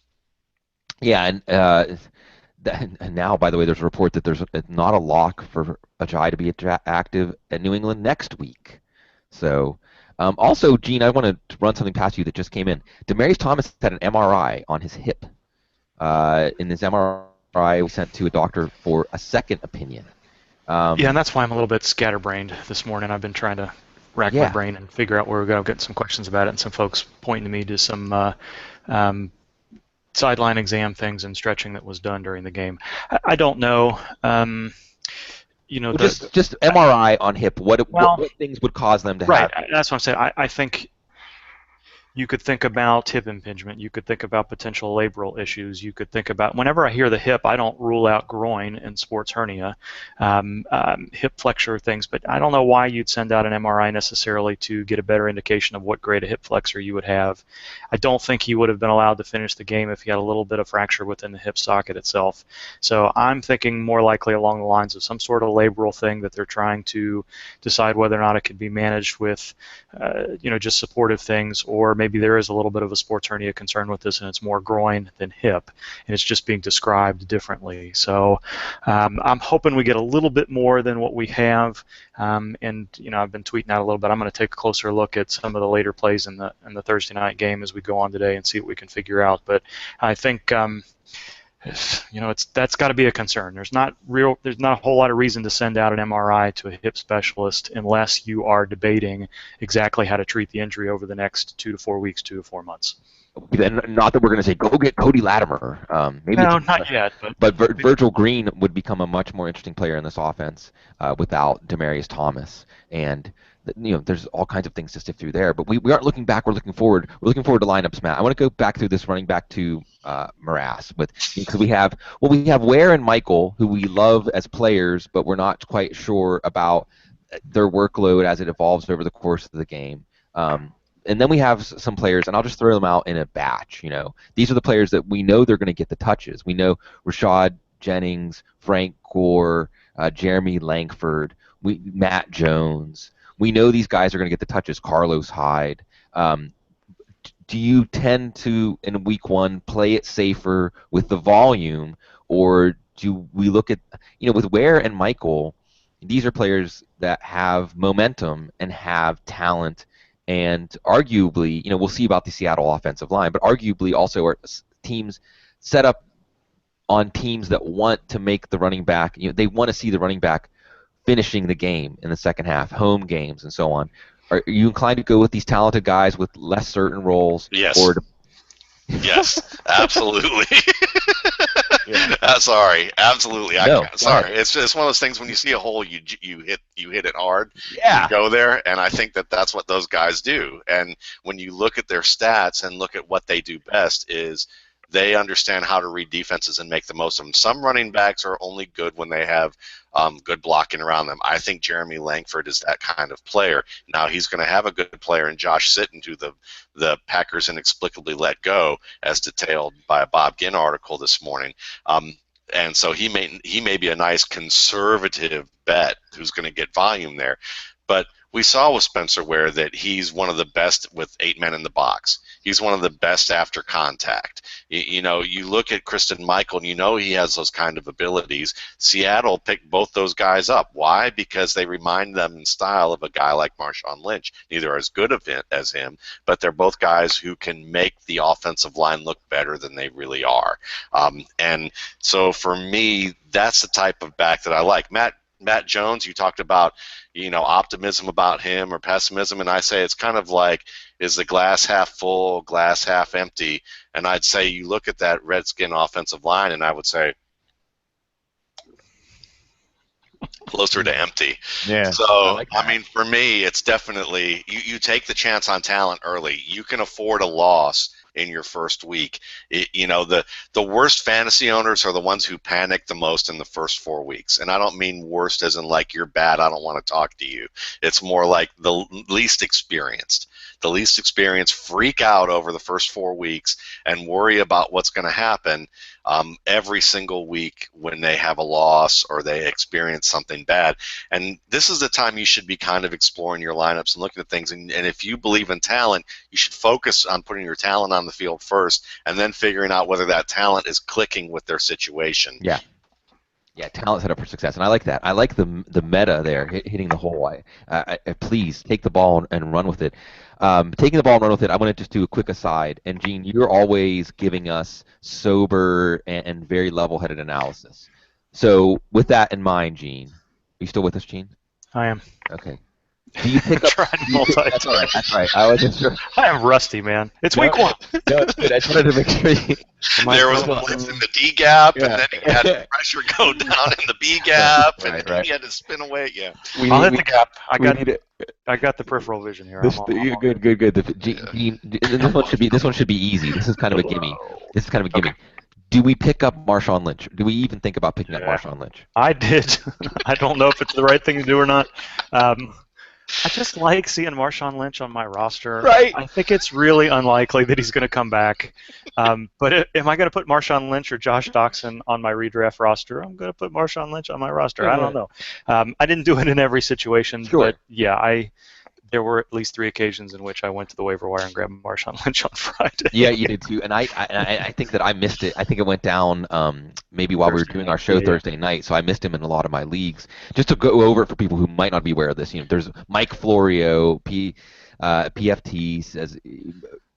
Yeah, and now, by the way, there's a report that there's not a lock for Ajayi to be active at New England next week. So. Also, Gene, I want to run something past you that just came in. Demaryius Thomas had an MRI on his hip. In his MRI, we sent to a doctor for a second opinion. And that's why I'm a little bit scatterbrained this morning. I've been trying to rack my brain and figure out where we're going to get some questions about it, and some folks pointing to me to some sideline exam things and stretching that was done during the game. I don't know. Just MRI on hip. What things would cause them to have? Right, that's what I'm saying. I think You could think about hip impingement. You could think about potential labral issues. You could think about, whenever I hear the hip, I don't rule out groin and sports hernia, hip flexor things, but I don't know why you'd send out an MRI necessarily to get a better indication of what grade of hip flexor you would have. I don't think he would have been allowed to finish the game if he had a little bit of fracture within the hip socket itself. So I'm thinking more likely along the lines of some sort of labral thing that they're trying to decide whether or not it could be managed with, just supportive things, or maybe there is a little bit of a sports hernia concern with this and it's more groin than hip, and it's just being described differently. So I'm hoping we get a little bit more than what we have, and I've been tweeting out a little bit. I'm going to take a closer look at some of the later plays in the Thursday night game as we go on today and see what we can figure out. But I think that's got to be a concern. There's not a whole lot of reason to send out an MRI to a hip specialist unless you are debating exactly how to treat the injury over the next 2 to 4 weeks, 2 to 4 months. Not that we're going to say go get Cody Latimer. Maybe no, not yet. But Virgil Green would become a much more interesting player in this offense without Demaryius Thomas, and there's all kinds of things to sift through there. But we aren't looking back. We're looking forward. We're looking forward to lineups, Matt. I want to go back through this running back to morass because we have Ware and Michael, who we love as players, but we're not quite sure about their workload as it evolves over the course of the game. And then we have some players, and I'll just throw them out in a batch. These are the players that we know they're going to get the touches. We know Rashad Jennings, Frank Gore, Jeremy Langford, Matt Jones. We know these guys are going to get the touches. Carlos Hyde. Do you tend to, in week 1, play it safer with the volume, or do we look at, with Ware and Michael, these are players that have momentum and have talent, and arguably, we'll see about the Seattle offensive line, but arguably also are teams set up on teams that want to make the running back, they want to see the running back finishing the game in the second half, home games and so on. Are you inclined to go with these talented guys with less certain roles? Yes. Yes, absolutely. Sorry, absolutely. Sorry, it's one of those things when you see a hole, you hit it hard. Yeah. You go there, and I think that's what those guys do. And when you look at their stats and look at what they do best, is they understand how to read defenses and make the most of them. Some running backs are only good when they have good blocking around them. I think Jeremy Langford is that kind of player. Now he's going to have a good player in Josh Sitton, who the Packers inexplicably let go, as detailed by a Bob Ginn article this morning. And so he may be a nice conservative bet who's going to get volume there. But we saw with Spencer Ware that he's one of the best with 8 men in the box. He's one of the best after contact. You look at Christian Michael, and he has those kind of abilities. Seattle picked both those guys up. Why? Because they remind them in style of a guy like Marshawn Lynch. Neither are as good as him, but they're both guys who can make the offensive line look better than they really are. And so for me, that's the type of back that I like. Matt Jones, you talked about, optimism about him or pessimism, and I say it's kind of like, is the glass half full, glass half empty? And I'd say you look at that Redskin offensive line, and I would say closer to empty. Yeah. So, I mean, for me, it's definitely, you take the chance on talent early. You can afford a loss in your first week. The worst fantasy owners are the ones who panic the most in the first 4 weeks. And I don't mean worst as in like you're bad, I don't want to talk to you. It's more like the least experienced. The least experienced freak out over the first 4 weeks and worry about what's going to happen every single week when they have a loss or they experience something bad. And this is the time you should be kind of exploring your lineups and looking at things. And if you believe in talent, you should focus on putting your talent on the field first and then figuring out whether that talent is clicking with their situation. Yeah. Yeah, talent set up for success, and I like that. I like the meta there, hitting the hole. Please take the ball and run with it. Taking the ball and run with it, I want to just do a quick aside. And, Gene, you're always giving us sober and very level-headed analysis. So with that in mind, Gene, are you still with us, Gene? I am. Okay. Do you pick up? That's all right. That's right. I was just. I am rusty, man. It's week 1. No, it's good. I just wanted to make sure. There was a blitz in the D gap, and then he had pressure go down in the B gap, and then he had to spin away. Yeah. I'll hit the gap. I got the peripheral vision here. This good. This one should be easy. This is kind of a gimme. Whoa. This is kind of a gimme. Okay. Do we pick up Marshawn Lynch? Do we even think about picking up Yeah. Marshawn Lynch? I did. I don't know if it's the right thing to do or not. I just like seeing Marshawn Lynch on my roster. Right. I think it's really unlikely that he's going to come back. But am I going to put Marshawn Lynch or Josh Doctson on my redraft roster? I'm going to put Marshawn Lynch on my roster. I don't know. I didn't do it in every situation, Sure. but yeah, there were at least 3 occasions in which I went to the waiver wire and grabbed Marshawn Lynch on Friday. Yeah, you did too. And I think that I missed it. I think it went down maybe while we were doing our show Thursday night, so I missed him in a lot of my leagues. Just to go over it for people who might not be aware of this, there's Mike Florio, PFT says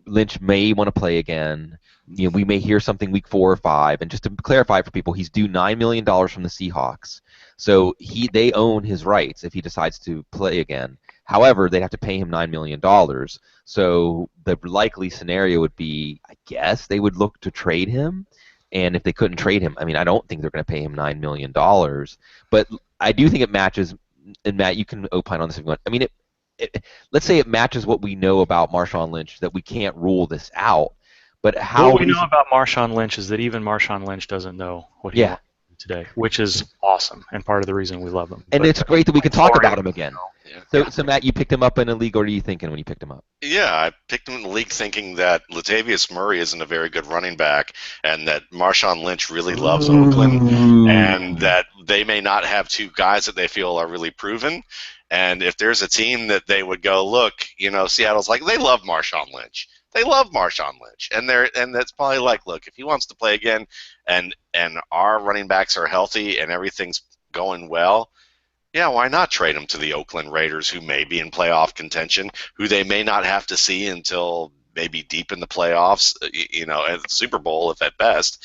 Lynch may want to play again. We may hear something week 4 or 5. And just to clarify for people, he's due $9 million from the Seahawks. So they own his rights if he decides to play again. However, they'd have to pay him $9 million. So the likely scenario would be, I guess, they would look to trade him. And if they couldn't trade him, I don't think they're going to pay him $9 million. But I do think it matches, and Matt, you can opine on this if you want. Let's say it matches what we know about Marshawn Lynch, that we can't rule this out. But how what we know about Marshawn Lynch is that even Marshawn Lynch doesn't know what he wants today, which is awesome and part of the reason we love him. And it's great that we can talk about him again. Yeah. So Matt, you picked him up in a league, or what are you thinking when you picked him up? Yeah, I picked him in the league thinking that Latavius Murray isn't a very good running back, and that Marshawn Lynch really loves Oakland, and that they may not have 2 guys that they feel are really proven. And if there's a team that they would go, look, Seattle's like, they love Marshawn Lynch. They love Marshawn Lynch, and that's probably like, look, if he wants to play again, and our running backs are healthy and everything's going well, yeah, why not trade him to the Oakland Raiders, who may be in playoff contention, who they may not have to see until maybe deep in the playoffs, at the Super Bowl if at best.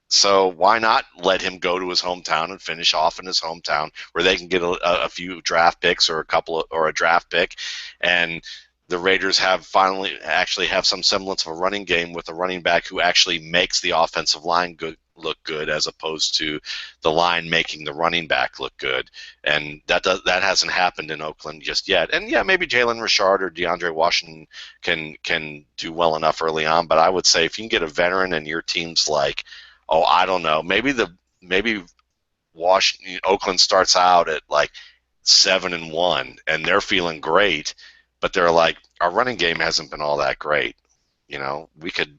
So why not let him go to his hometown and finish off in his hometown, where they can get a few draft picks or a draft pick, and the Raiders finally have some semblance of a running game with a running back who actually makes the offensive line look good, as opposed to the line making the running back look good. And that hasn't happened in Oakland just yet. And yeah, maybe Jalen Richard or DeAndre Washington can do well enough early on, but I would say if you can get a veteran and your team's like, oh, I don't know, maybe Oakland starts out at like 7-1 and they're feeling great, but they're like, our running game hasn't been all that great. We can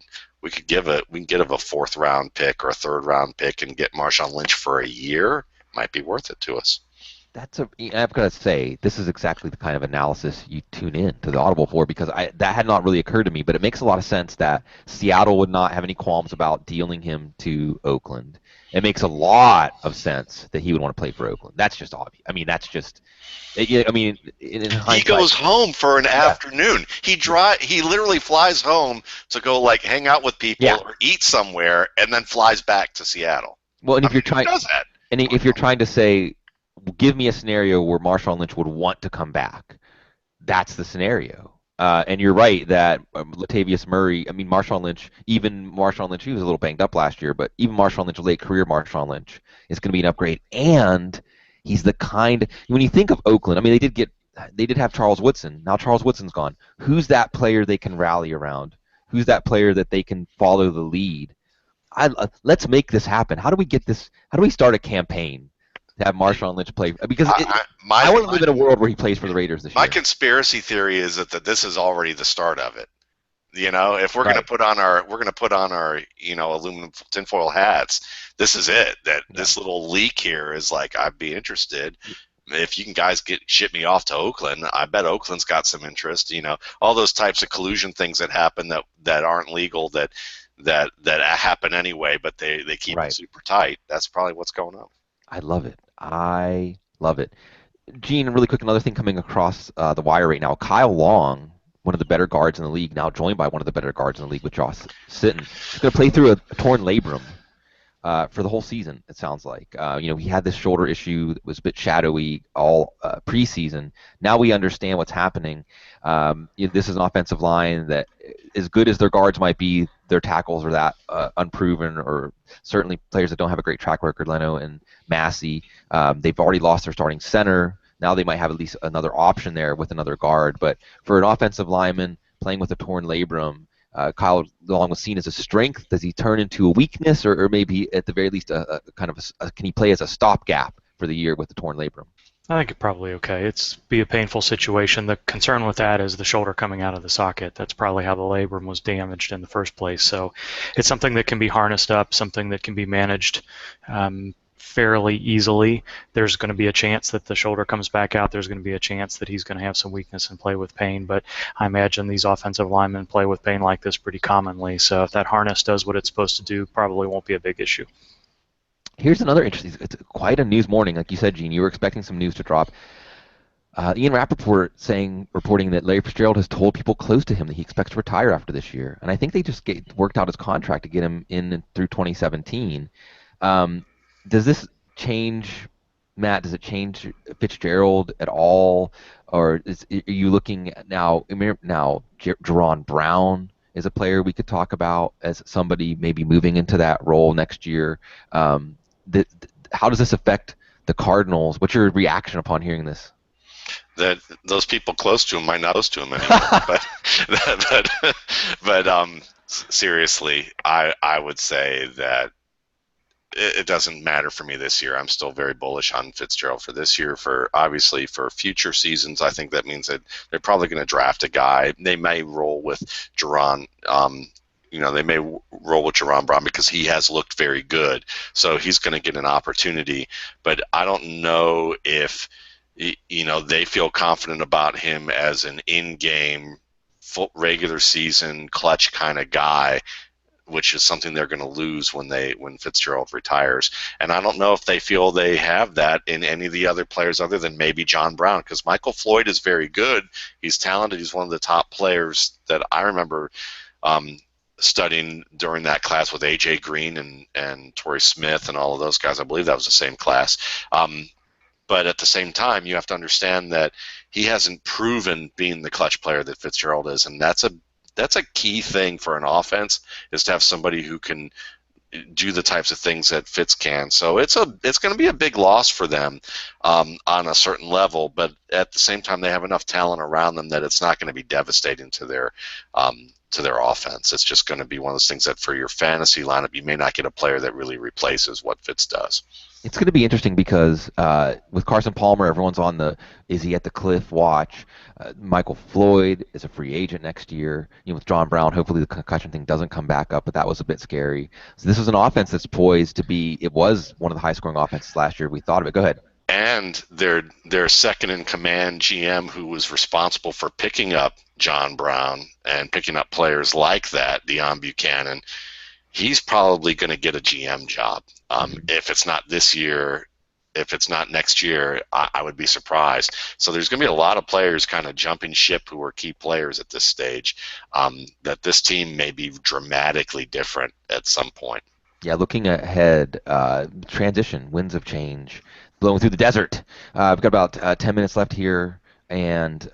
get a 4th round pick or a 3rd round pick and get Marshawn Lynch for a year. Might be worth it to us. I've got to say, this is exactly the kind of analysis you tune in to the Audible for, because that had not really occurred to me, but it makes a lot of sense that Seattle would not have any qualms about dealing him to Oakland. It makes a lot of sense that he would want to play for Oakland. That's just obvious. That's just, in hindsight, he goes home for an afternoon. He literally flies home to go hang out with people or eat somewhere, and then flies back to Seattle. Well, and if you're trying, does that? And if you're trying to say, give me a scenario where Marshawn Lynch would want to come back, that's the scenario. And you're right that Latavius Murray, Marshawn Lynch, he was a little banged up last year, but even Marshawn Lynch, late career Marshawn Lynch, is going to be an upgrade. And he's the kind, when you think of Oakland, they did have Charles Woodson. Now Charles Woodson's gone. Who's that player they can rally around? Who's that player that they can follow the lead? Let's make this happen. How do we get this? How do we start a campaign to have Marshawn Lynch play? Because I want to live in a world where he plays for the Raiders this year. My conspiracy theory is that this is already the start of it. If we're going to put on our aluminum tinfoil hats, this is it. This little leak here is like, I'd be interested. If you can guys ship me off to Oakland, I bet Oakland's got some interest. All those types of collusion things that happen that aren't legal that happen anyway, but they keep it super tight. That's probably what's going on. I love it. Gene, really quick, another thing coming across the wire right now. Kyle Long, one of the better guards in the league, now joined by one of the better guards in the league with Josh Sitton. He's going to play through a torn labrum for the whole season, it sounds like. He had this shoulder issue that was a bit shadowy all preseason. Now we understand what's happening. This is an offensive line that, as good as their guards might be, their tackles are that unproven, or certainly players that don't have a great track record, Leno and Massey. They've already lost their starting center. Now they might have at least another option there with another guard. But for an offensive lineman playing with a torn labrum, Kyle Long was seen as a strength. Does he turn into a weakness, or maybe at the very least a kind of can he play as a stopgap for the year with the torn labrum? I think it's probably okay. It's be a painful situation. The concern with that is the shoulder coming out of the socket. That's probably how the labrum was damaged in the first place. So it's something that can be harnessed up, something that can be managed fairly easily. There's going to be a chance that the shoulder comes back out. There's going to be a chance that he's going to have some weakness and play with pain. But I imagine these offensive linemen play with pain like this pretty commonly. So if that harness does what it's supposed to do, probably won't be a big issue. Here's another interesting. It's quite a news morning, like you said, Gene. You were expecting some news to drop. Ian Rappaport reporting that Larry Fitzgerald has told people close to him that he expects to retire after this year, and I think they just worked out his contract to get him in through 2017. Does this change, Matt? Does it change Fitzgerald at all, or are you looking at now? Jerron Brown is a player we could talk about as somebody maybe moving into that role next year. How does this affect the Cardinals? What's your reaction upon hearing this? That those people close to him might not close to him anymore. but seriously, I would say that it doesn't matter for me this year. I'm still very bullish on Fitzgerald for this year. Obviously for future seasons, I think that means that they're probably going to draft a guy. They may roll with Jerron. They may roll with Jerron Brown because he has looked very good. So he's going to get an opportunity. But I don't know if they feel confident about him as an in-game, full regular season, clutch kind of guy, which is something they're going to lose when Fitzgerald retires. And I don't know if they feel they have that in any of the other players other than maybe John Brown, because Michael Floyd is very good. He's talented. He's one of the top players that I remember studying during that class with A.J. Green and Torrey Smith and all of those guys. I believe that was the same class. But at the same time, you have to understand that he hasn't proven being the clutch player that Fitzgerald is, and that's a key thing for an offense, is to have somebody who can do the types of things that Fitz can. So it's going to be a big loss for them on a certain level, but at the same time, they have enough talent around them that it's not going to be devastating to their offense. It's just going to be one of those things that for your fantasy lineup, you may not get a player that really replaces what Fitz does. It's going to be interesting because with Carson Palmer, everyone's on the is he at the cliff watch. Michael Floyd is a free agent next year. With John Brown, hopefully the concussion thing doesn't come back up, but that was a bit scary. So this is an offense that's poised to be. It was one of the high-scoring offenses last year. We thought of it. Go ahead. And their second-in-command GM, who was responsible for picking up John Brown and picking up players like that, Deion Buchanan, he's probably going to get a GM job. If it's not this year, if it's not next year, I would be surprised. So there's going to be a lot of players kind of jumping ship who are key players at this stage, that this team may be dramatically different at some point. Yeah, looking ahead, transition, winds of change, blowing through the desert. We've got about 10 minutes left here, and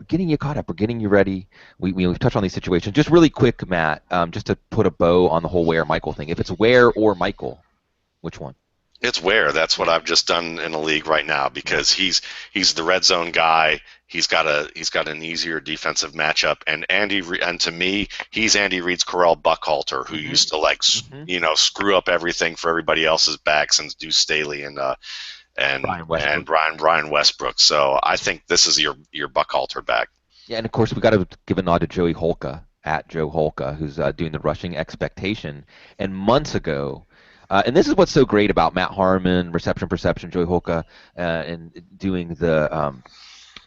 getting you caught up. We're getting you ready. We've touched on these situations. Just really quick, Matt, just to put a bow on the whole Ware-Michael thing. If it's Ware or Michael, which one? It's Ware. That's what I've just done in a league right now because he's the red zone guy. He's got an easier defensive matchup, and to me, he's Andy Reid's Corral Buckhalter, who used to screw up everything for everybody else's backs and do Staley and Brian Westbrook. So I think this is your Buckhalter back. Yeah, and of course we got to give a nod to Joey Holka at Joe Holka, who's doing the rushing expectation. And months ago, and this is what's so great about Matt Harmon, reception perception, Joey Holka, and doing the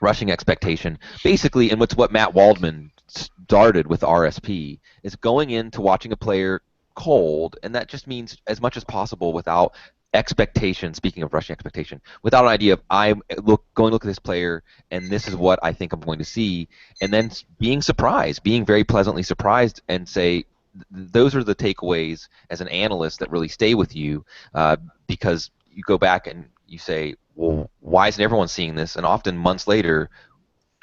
rushing expectation. Basically, and what Matt Waldman started with RSP is going into watching a player cold, and that just means as much as possible without expectation. Speaking of rushing expectation, without an idea of I'm going to look at this player and this is what I think I'm going to see, and then being surprised, being very pleasantly surprised, and say those are the takeaways as an analyst that really stay with you, because you go back and you say, well, why isn't everyone seeing this? And often months later,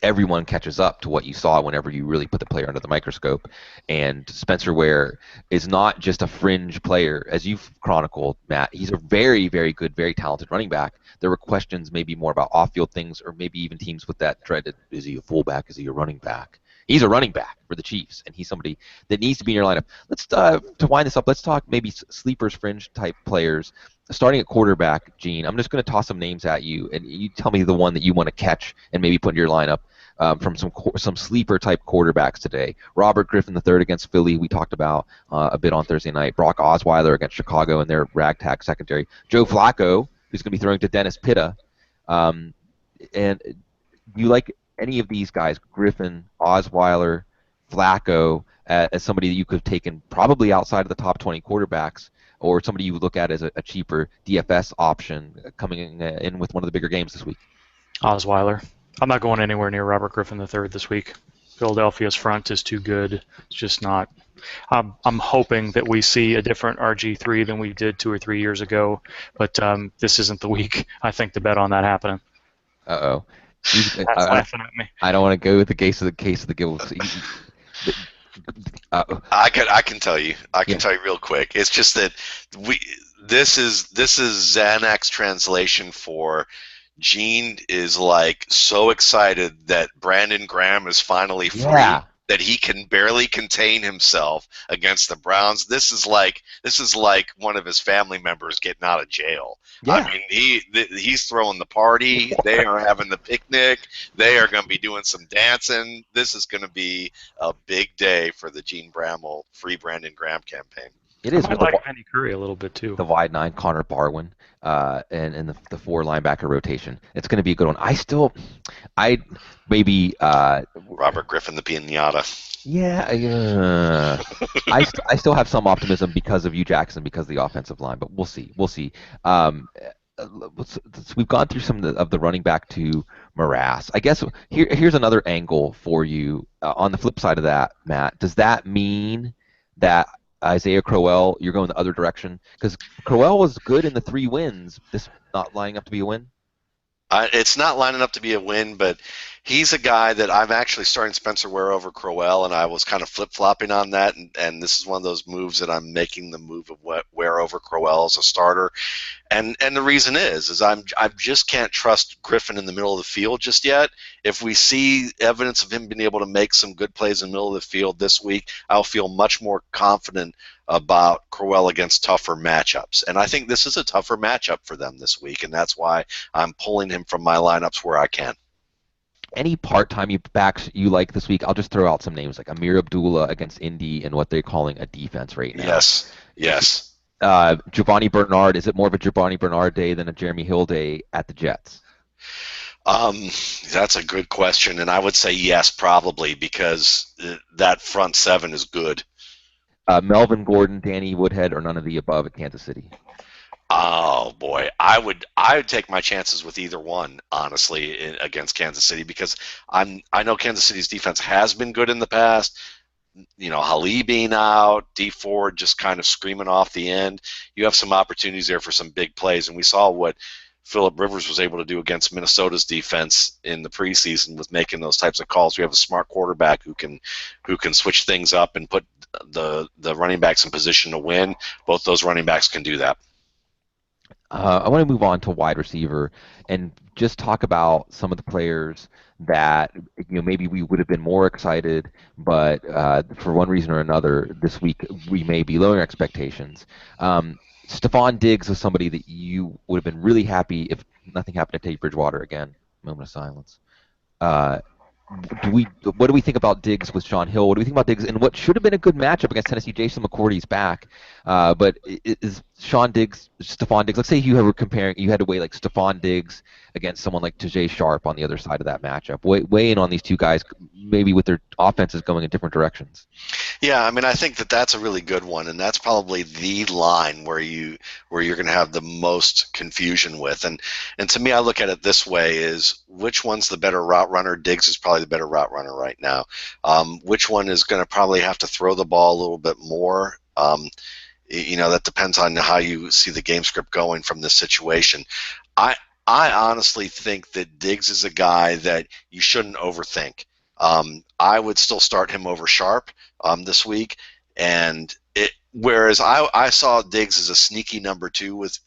everyone catches up to what you saw whenever you really put the player under the microscope. And Spencer Ware is not just a fringe player, as you've chronicled, Matt. He's a very, very good, very talented running back. There were questions maybe more about off-field things, or maybe even teams with that dreaded, is he a fullback, is he a running back? He's a running back for the Chiefs, and he's somebody that needs to be in your lineup. Let's to wind this up, let's talk maybe sleepers, fringe-type players. Starting at quarterback, Gene, I'm just going to toss some names at you, and you tell me the one that you want to catch and maybe put in your lineup. From some sleeper type quarterbacks today. Robert Griffin III against Philly, we talked about a bit on Thursday night. Brock Osweiler against Chicago in their ragtag secondary. Joe Flacco, who's going to be throwing to Dennis Pitta. And do you like any of these guys, Griffin, Osweiler, Flacco, as somebody that you could have taken probably outside of the top 20 quarterbacks, or somebody you would look at as a cheaper DFS option coming in with one of the bigger games this week? Osweiler. I'm not going anywhere near Robert Griffin III this week. Philadelphia's front is too good. It's just not. I'm hoping that we see a different RG3 than we did 2 or 3 years ago, but this isn't the week, I think, to bet on that happening. Uh-oh. That's laughing at me. I don't want to go with the case of the giveaway. I can tell you. I can tell you real quick. It's just that this is Xanax translation for Gene is like so excited that Brandon Graham is finally free that he can barely contain himself against the Browns. This is like one of his family members getting out of jail. Yeah. I mean, he's throwing the party. They are having the picnic. They are going to be doing some dancing. This is going to be a big day for the Gene Bramwell Free Brandon Graham campaign. It is. I like Penny Curry a little bit too. The wide 9, Connor Barwin, and the 4 linebacker rotation. It's going to be a good one. Robert Griffin the Pinata. Yeah. I still have some optimism because of Jackson, because of the offensive line, but we'll see. We've gone through some of the running back to morass. I guess here's another angle for you. On the flip side of that, Matt, does that mean that Isaiah Crowell, you're going the other direction? Because Crowell was good in the 3 wins. This not lining up to be a win? It's not lining up to be a win, but he's a guy that I'm actually starting Spencer Ware over Crowell, and I was kind of flip-flopping on that, and this is one of those moves that I'm making the move of Ware over Crowell as a starter. And the reason is I just can't trust Griffin in the middle of the field just yet. If we see evidence of him being able to make some good plays in the middle of the field this week, I'll feel much more confident about Crowell against tougher matchups. And I think this is a tougher matchup for them this week, and that's why I'm pulling him from my lineups where I can. Any part-time backs you like this week? I'll just throw out some names like Amir Abdullah against Indy and what they're calling a defense right now. Yes. Giovanni Bernard, is it more of a Giovanni Bernard day than a Jeremy Hill day at the Jets? That's a good question, and I would say yes, probably, because that front 7 is good. Melvin Gordon, Danny Woodhead, or none of the above at Kansas City? Oh boy, I would take my chances with either one, honestly, against Kansas City, because I know Kansas City's defense has been good in the past. You know, Hali being out, D Ford just kind of screaming off the end. You have some opportunities there for some big plays, and we saw what Phillip Rivers was able to do against Minnesota's defense in the preseason with making those types of calls. We have a smart quarterback who can switch things up and put the running backs in position to win. Both those running backs can do that. I want to move on to wide receiver and just talk about some of the players that maybe we would have been more excited, but for one reason or another this week we may be lowering expectations. Stephon Diggs was somebody that you would have been really happy if nothing happened to Teddy Bridgewater again. Moment of silence. What do we think about Diggs with Sean Hill? What do we think about Diggs and what should have been a good matchup against Tennessee? Jason McCourty's back, but is Stephon Diggs? Let's say you had to weigh like Stephon Diggs against someone like Tajay Sharp on the other side of that matchup. Weigh in on these two guys, maybe with their offenses going in different directions. Yeah, I mean, I think that's a really good one, and that's probably the line where you're going to have the most confusion with. And to me, I look at it this way: is which one's the better route runner? Diggs is probably the better route runner right now. Which one is going to probably have to throw the ball a little bit more? That depends on how you see the game script going from this situation. I I honestly think that Diggs is a guy that you shouldn't overthink. I would still start him over Sharp this week, and whereas I saw Diggs as a sneaky number 2 with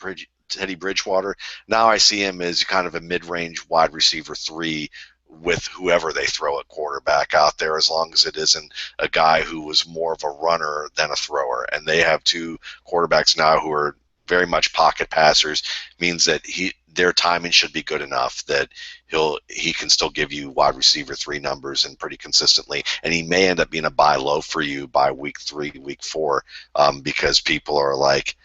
Teddy Bridgewater, now I see him as kind of a mid-range wide receiver 3 with whoever they throw at quarterback out there, as long as it isn't a guy who was more of a runner than a thrower. And they have 2 quarterbacks now who are very much pocket passers, means that their timing should be good enough that he can still give you wide receiver 3 numbers and pretty consistently, and he may end up being a buy low for you by week 3, week 4, because people are like,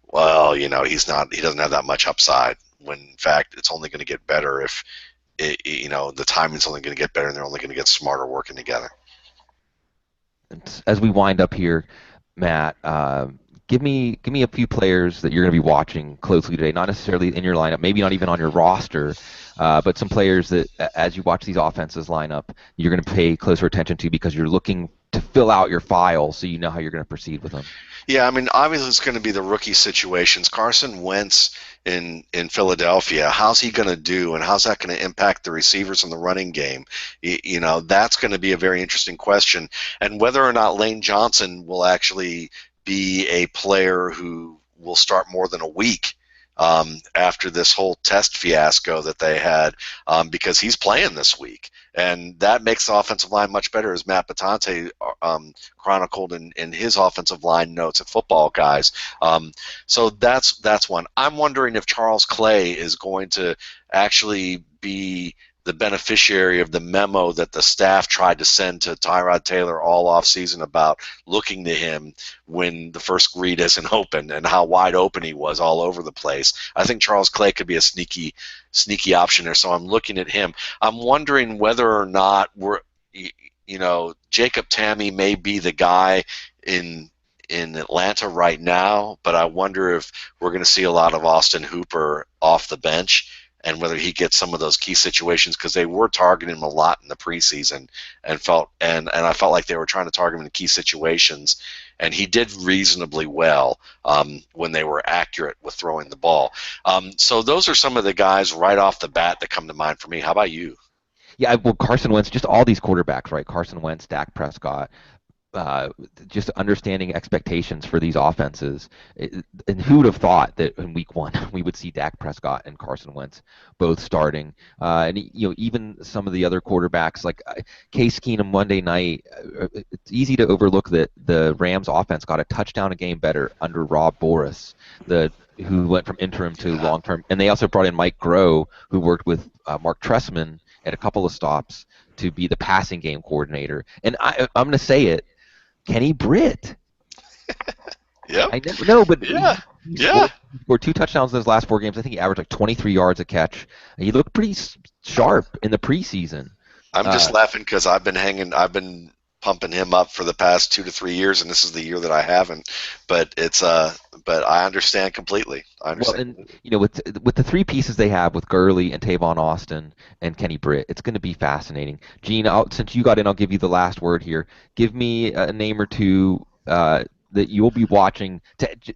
well, he doesn't have that much upside, when in fact it's only going to get better if the timing's only going to get better, and they're only going to get smarter working together. As we wind up here, Matt, give me a few players that you're going to be watching closely today, not necessarily in your lineup, maybe not even on your roster, but some players that, as you watch these offenses line up, you're going to pay closer attention to because you're looking to fill out your file so you know how you're going to proceed with them. Yeah, I mean, obviously it's going to be the rookie situations. Carson Wentz in Philadelphia, how's he going to do, and how's that going to impact the receivers in the running game? That's going to be a very interesting question. And whether or not Lane Johnson will actually be a player who will start more than a week after this whole test fiasco that they had, because he's playing this week. And that makes the offensive line much better, as Matt Batante chronicled in his offensive line notes at Football Guys. So that's one. I'm wondering if Charles Clay is going to actually be the beneficiary of the memo that the staff tried to send to Tyrod Taylor all offseason about looking to him when the first read isn't open, and how wide open he was all over the place. I think Charles Clay could be a sneaky option there, so I'm looking at him. I'm wondering whether or not Jacob Tamme may be the guy in Atlanta right now, but I wonder if we're going to see a lot of Austin Hooper off the bench, and whether he gets some of those key situations, because they were targeting him a lot in the preseason, and I felt like they were trying to target him in key situations, and he did reasonably well when they were accurate with throwing the ball. So those are some of the guys right off the bat that come to mind for me. How about you? Yeah, well, Carson Wentz, just all these quarterbacks, right? Carson Wentz, Dak Prescott, just understanding expectations for these offenses. And who would have thought that in week 1 we would see Dak Prescott and Carson Wentz both starting? And even some of the other quarterbacks, like Case Keenum Monday night, it's easy to overlook that the Rams offense got a touchdown a game better under Rob Boris, who went from interim to long-term. And they also brought in Mike Groh, who worked with Mark Trestman at a couple of stops to be the passing game coordinator. And I'm going to say it, Kenny Britt. Yeah. I never know, but he scored 2 touchdowns in those last 4 games. I think he averaged like 23 yards a catch. He looked pretty sharp in the preseason. I'm just laughing because I've been pumping him up for the past 2 to 3 years, and this is the year that I haven't. But but I understand completely. I understand. Well, and with the 3 pieces they have with Gurley and Tavon Austin and Kenny Britt, it's going to be fascinating. Gene, since you got in, I'll give you the last word here. Give me a name or 2 that you'll be watching.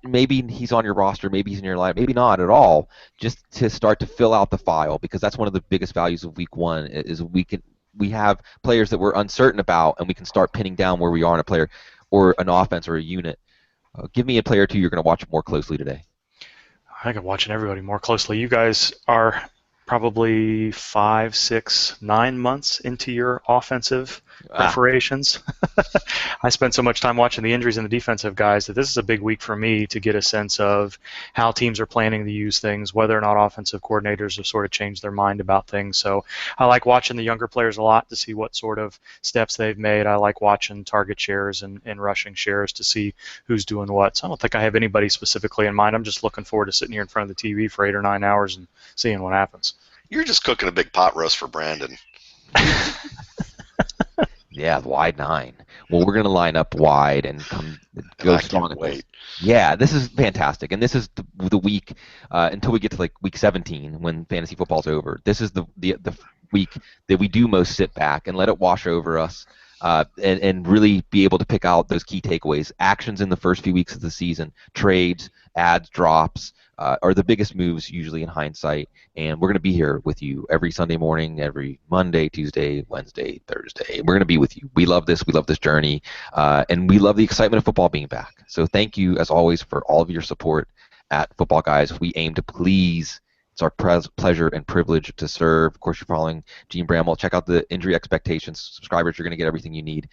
Maybe he's on your roster, maybe he's in your lineup, maybe not at all. Just to start to fill out the file, because that's one of the biggest values of week 1 is we have players that we're uncertain about, and we can start pinning down where we are in a player or an offense or a unit. Give me a player or 2 you're going to watch more closely today. I think I'm watching everybody more closely. You guys are probably 5, 6, 9 months into your offensive preparations. I spent so much time watching the injuries and the defensive guys that this is a big week for me to get a sense of how teams are planning to use things, whether or not offensive coordinators have sort of changed their mind about things. So I like watching the younger players a lot to see what sort of steps they've made. I like watching target shares and rushing shares to see who's doing what. So I don't think I have anybody specifically in mind. I'm just looking forward to sitting here in front of the TV for 8 or 9 hours and seeing what happens. You're just cooking a big pot roast for Brandon. Yeah, wide 9. Well, we're going to line up wide and go strong at this. Yeah, this is fantastic. And this is the week until we get to like week 17 when fantasy football's over. This is the week that we do most sit back and let it wash over us and really be able to pick out those key takeaways, actions in the first few weeks of the season, trades, adds, drops, are the biggest moves usually in hindsight. And we're going to be here with you every Sunday morning, every Monday, Tuesday, Wednesday, Thursday. We're going to be with you. We love this. We love this journey. And we love the excitement of football being back. So thank you, as always, for all of your support at Football Guys. We aim to please. It's our pleasure and privilege to serve. Of course, you're following Gene Bramwell. Check out the injury expectations. Subscribers, you're going to get everything you need.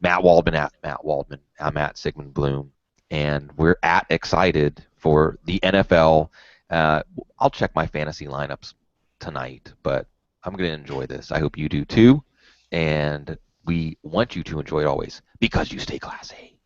Matt Waldman at Matt Waldman. I'm at Sigmund Bloom. And we're excited for the NFL. I'll check my fantasy lineups tonight, but I'm going to enjoy this. I hope you do too. And we want you to enjoy it always because you stay classy.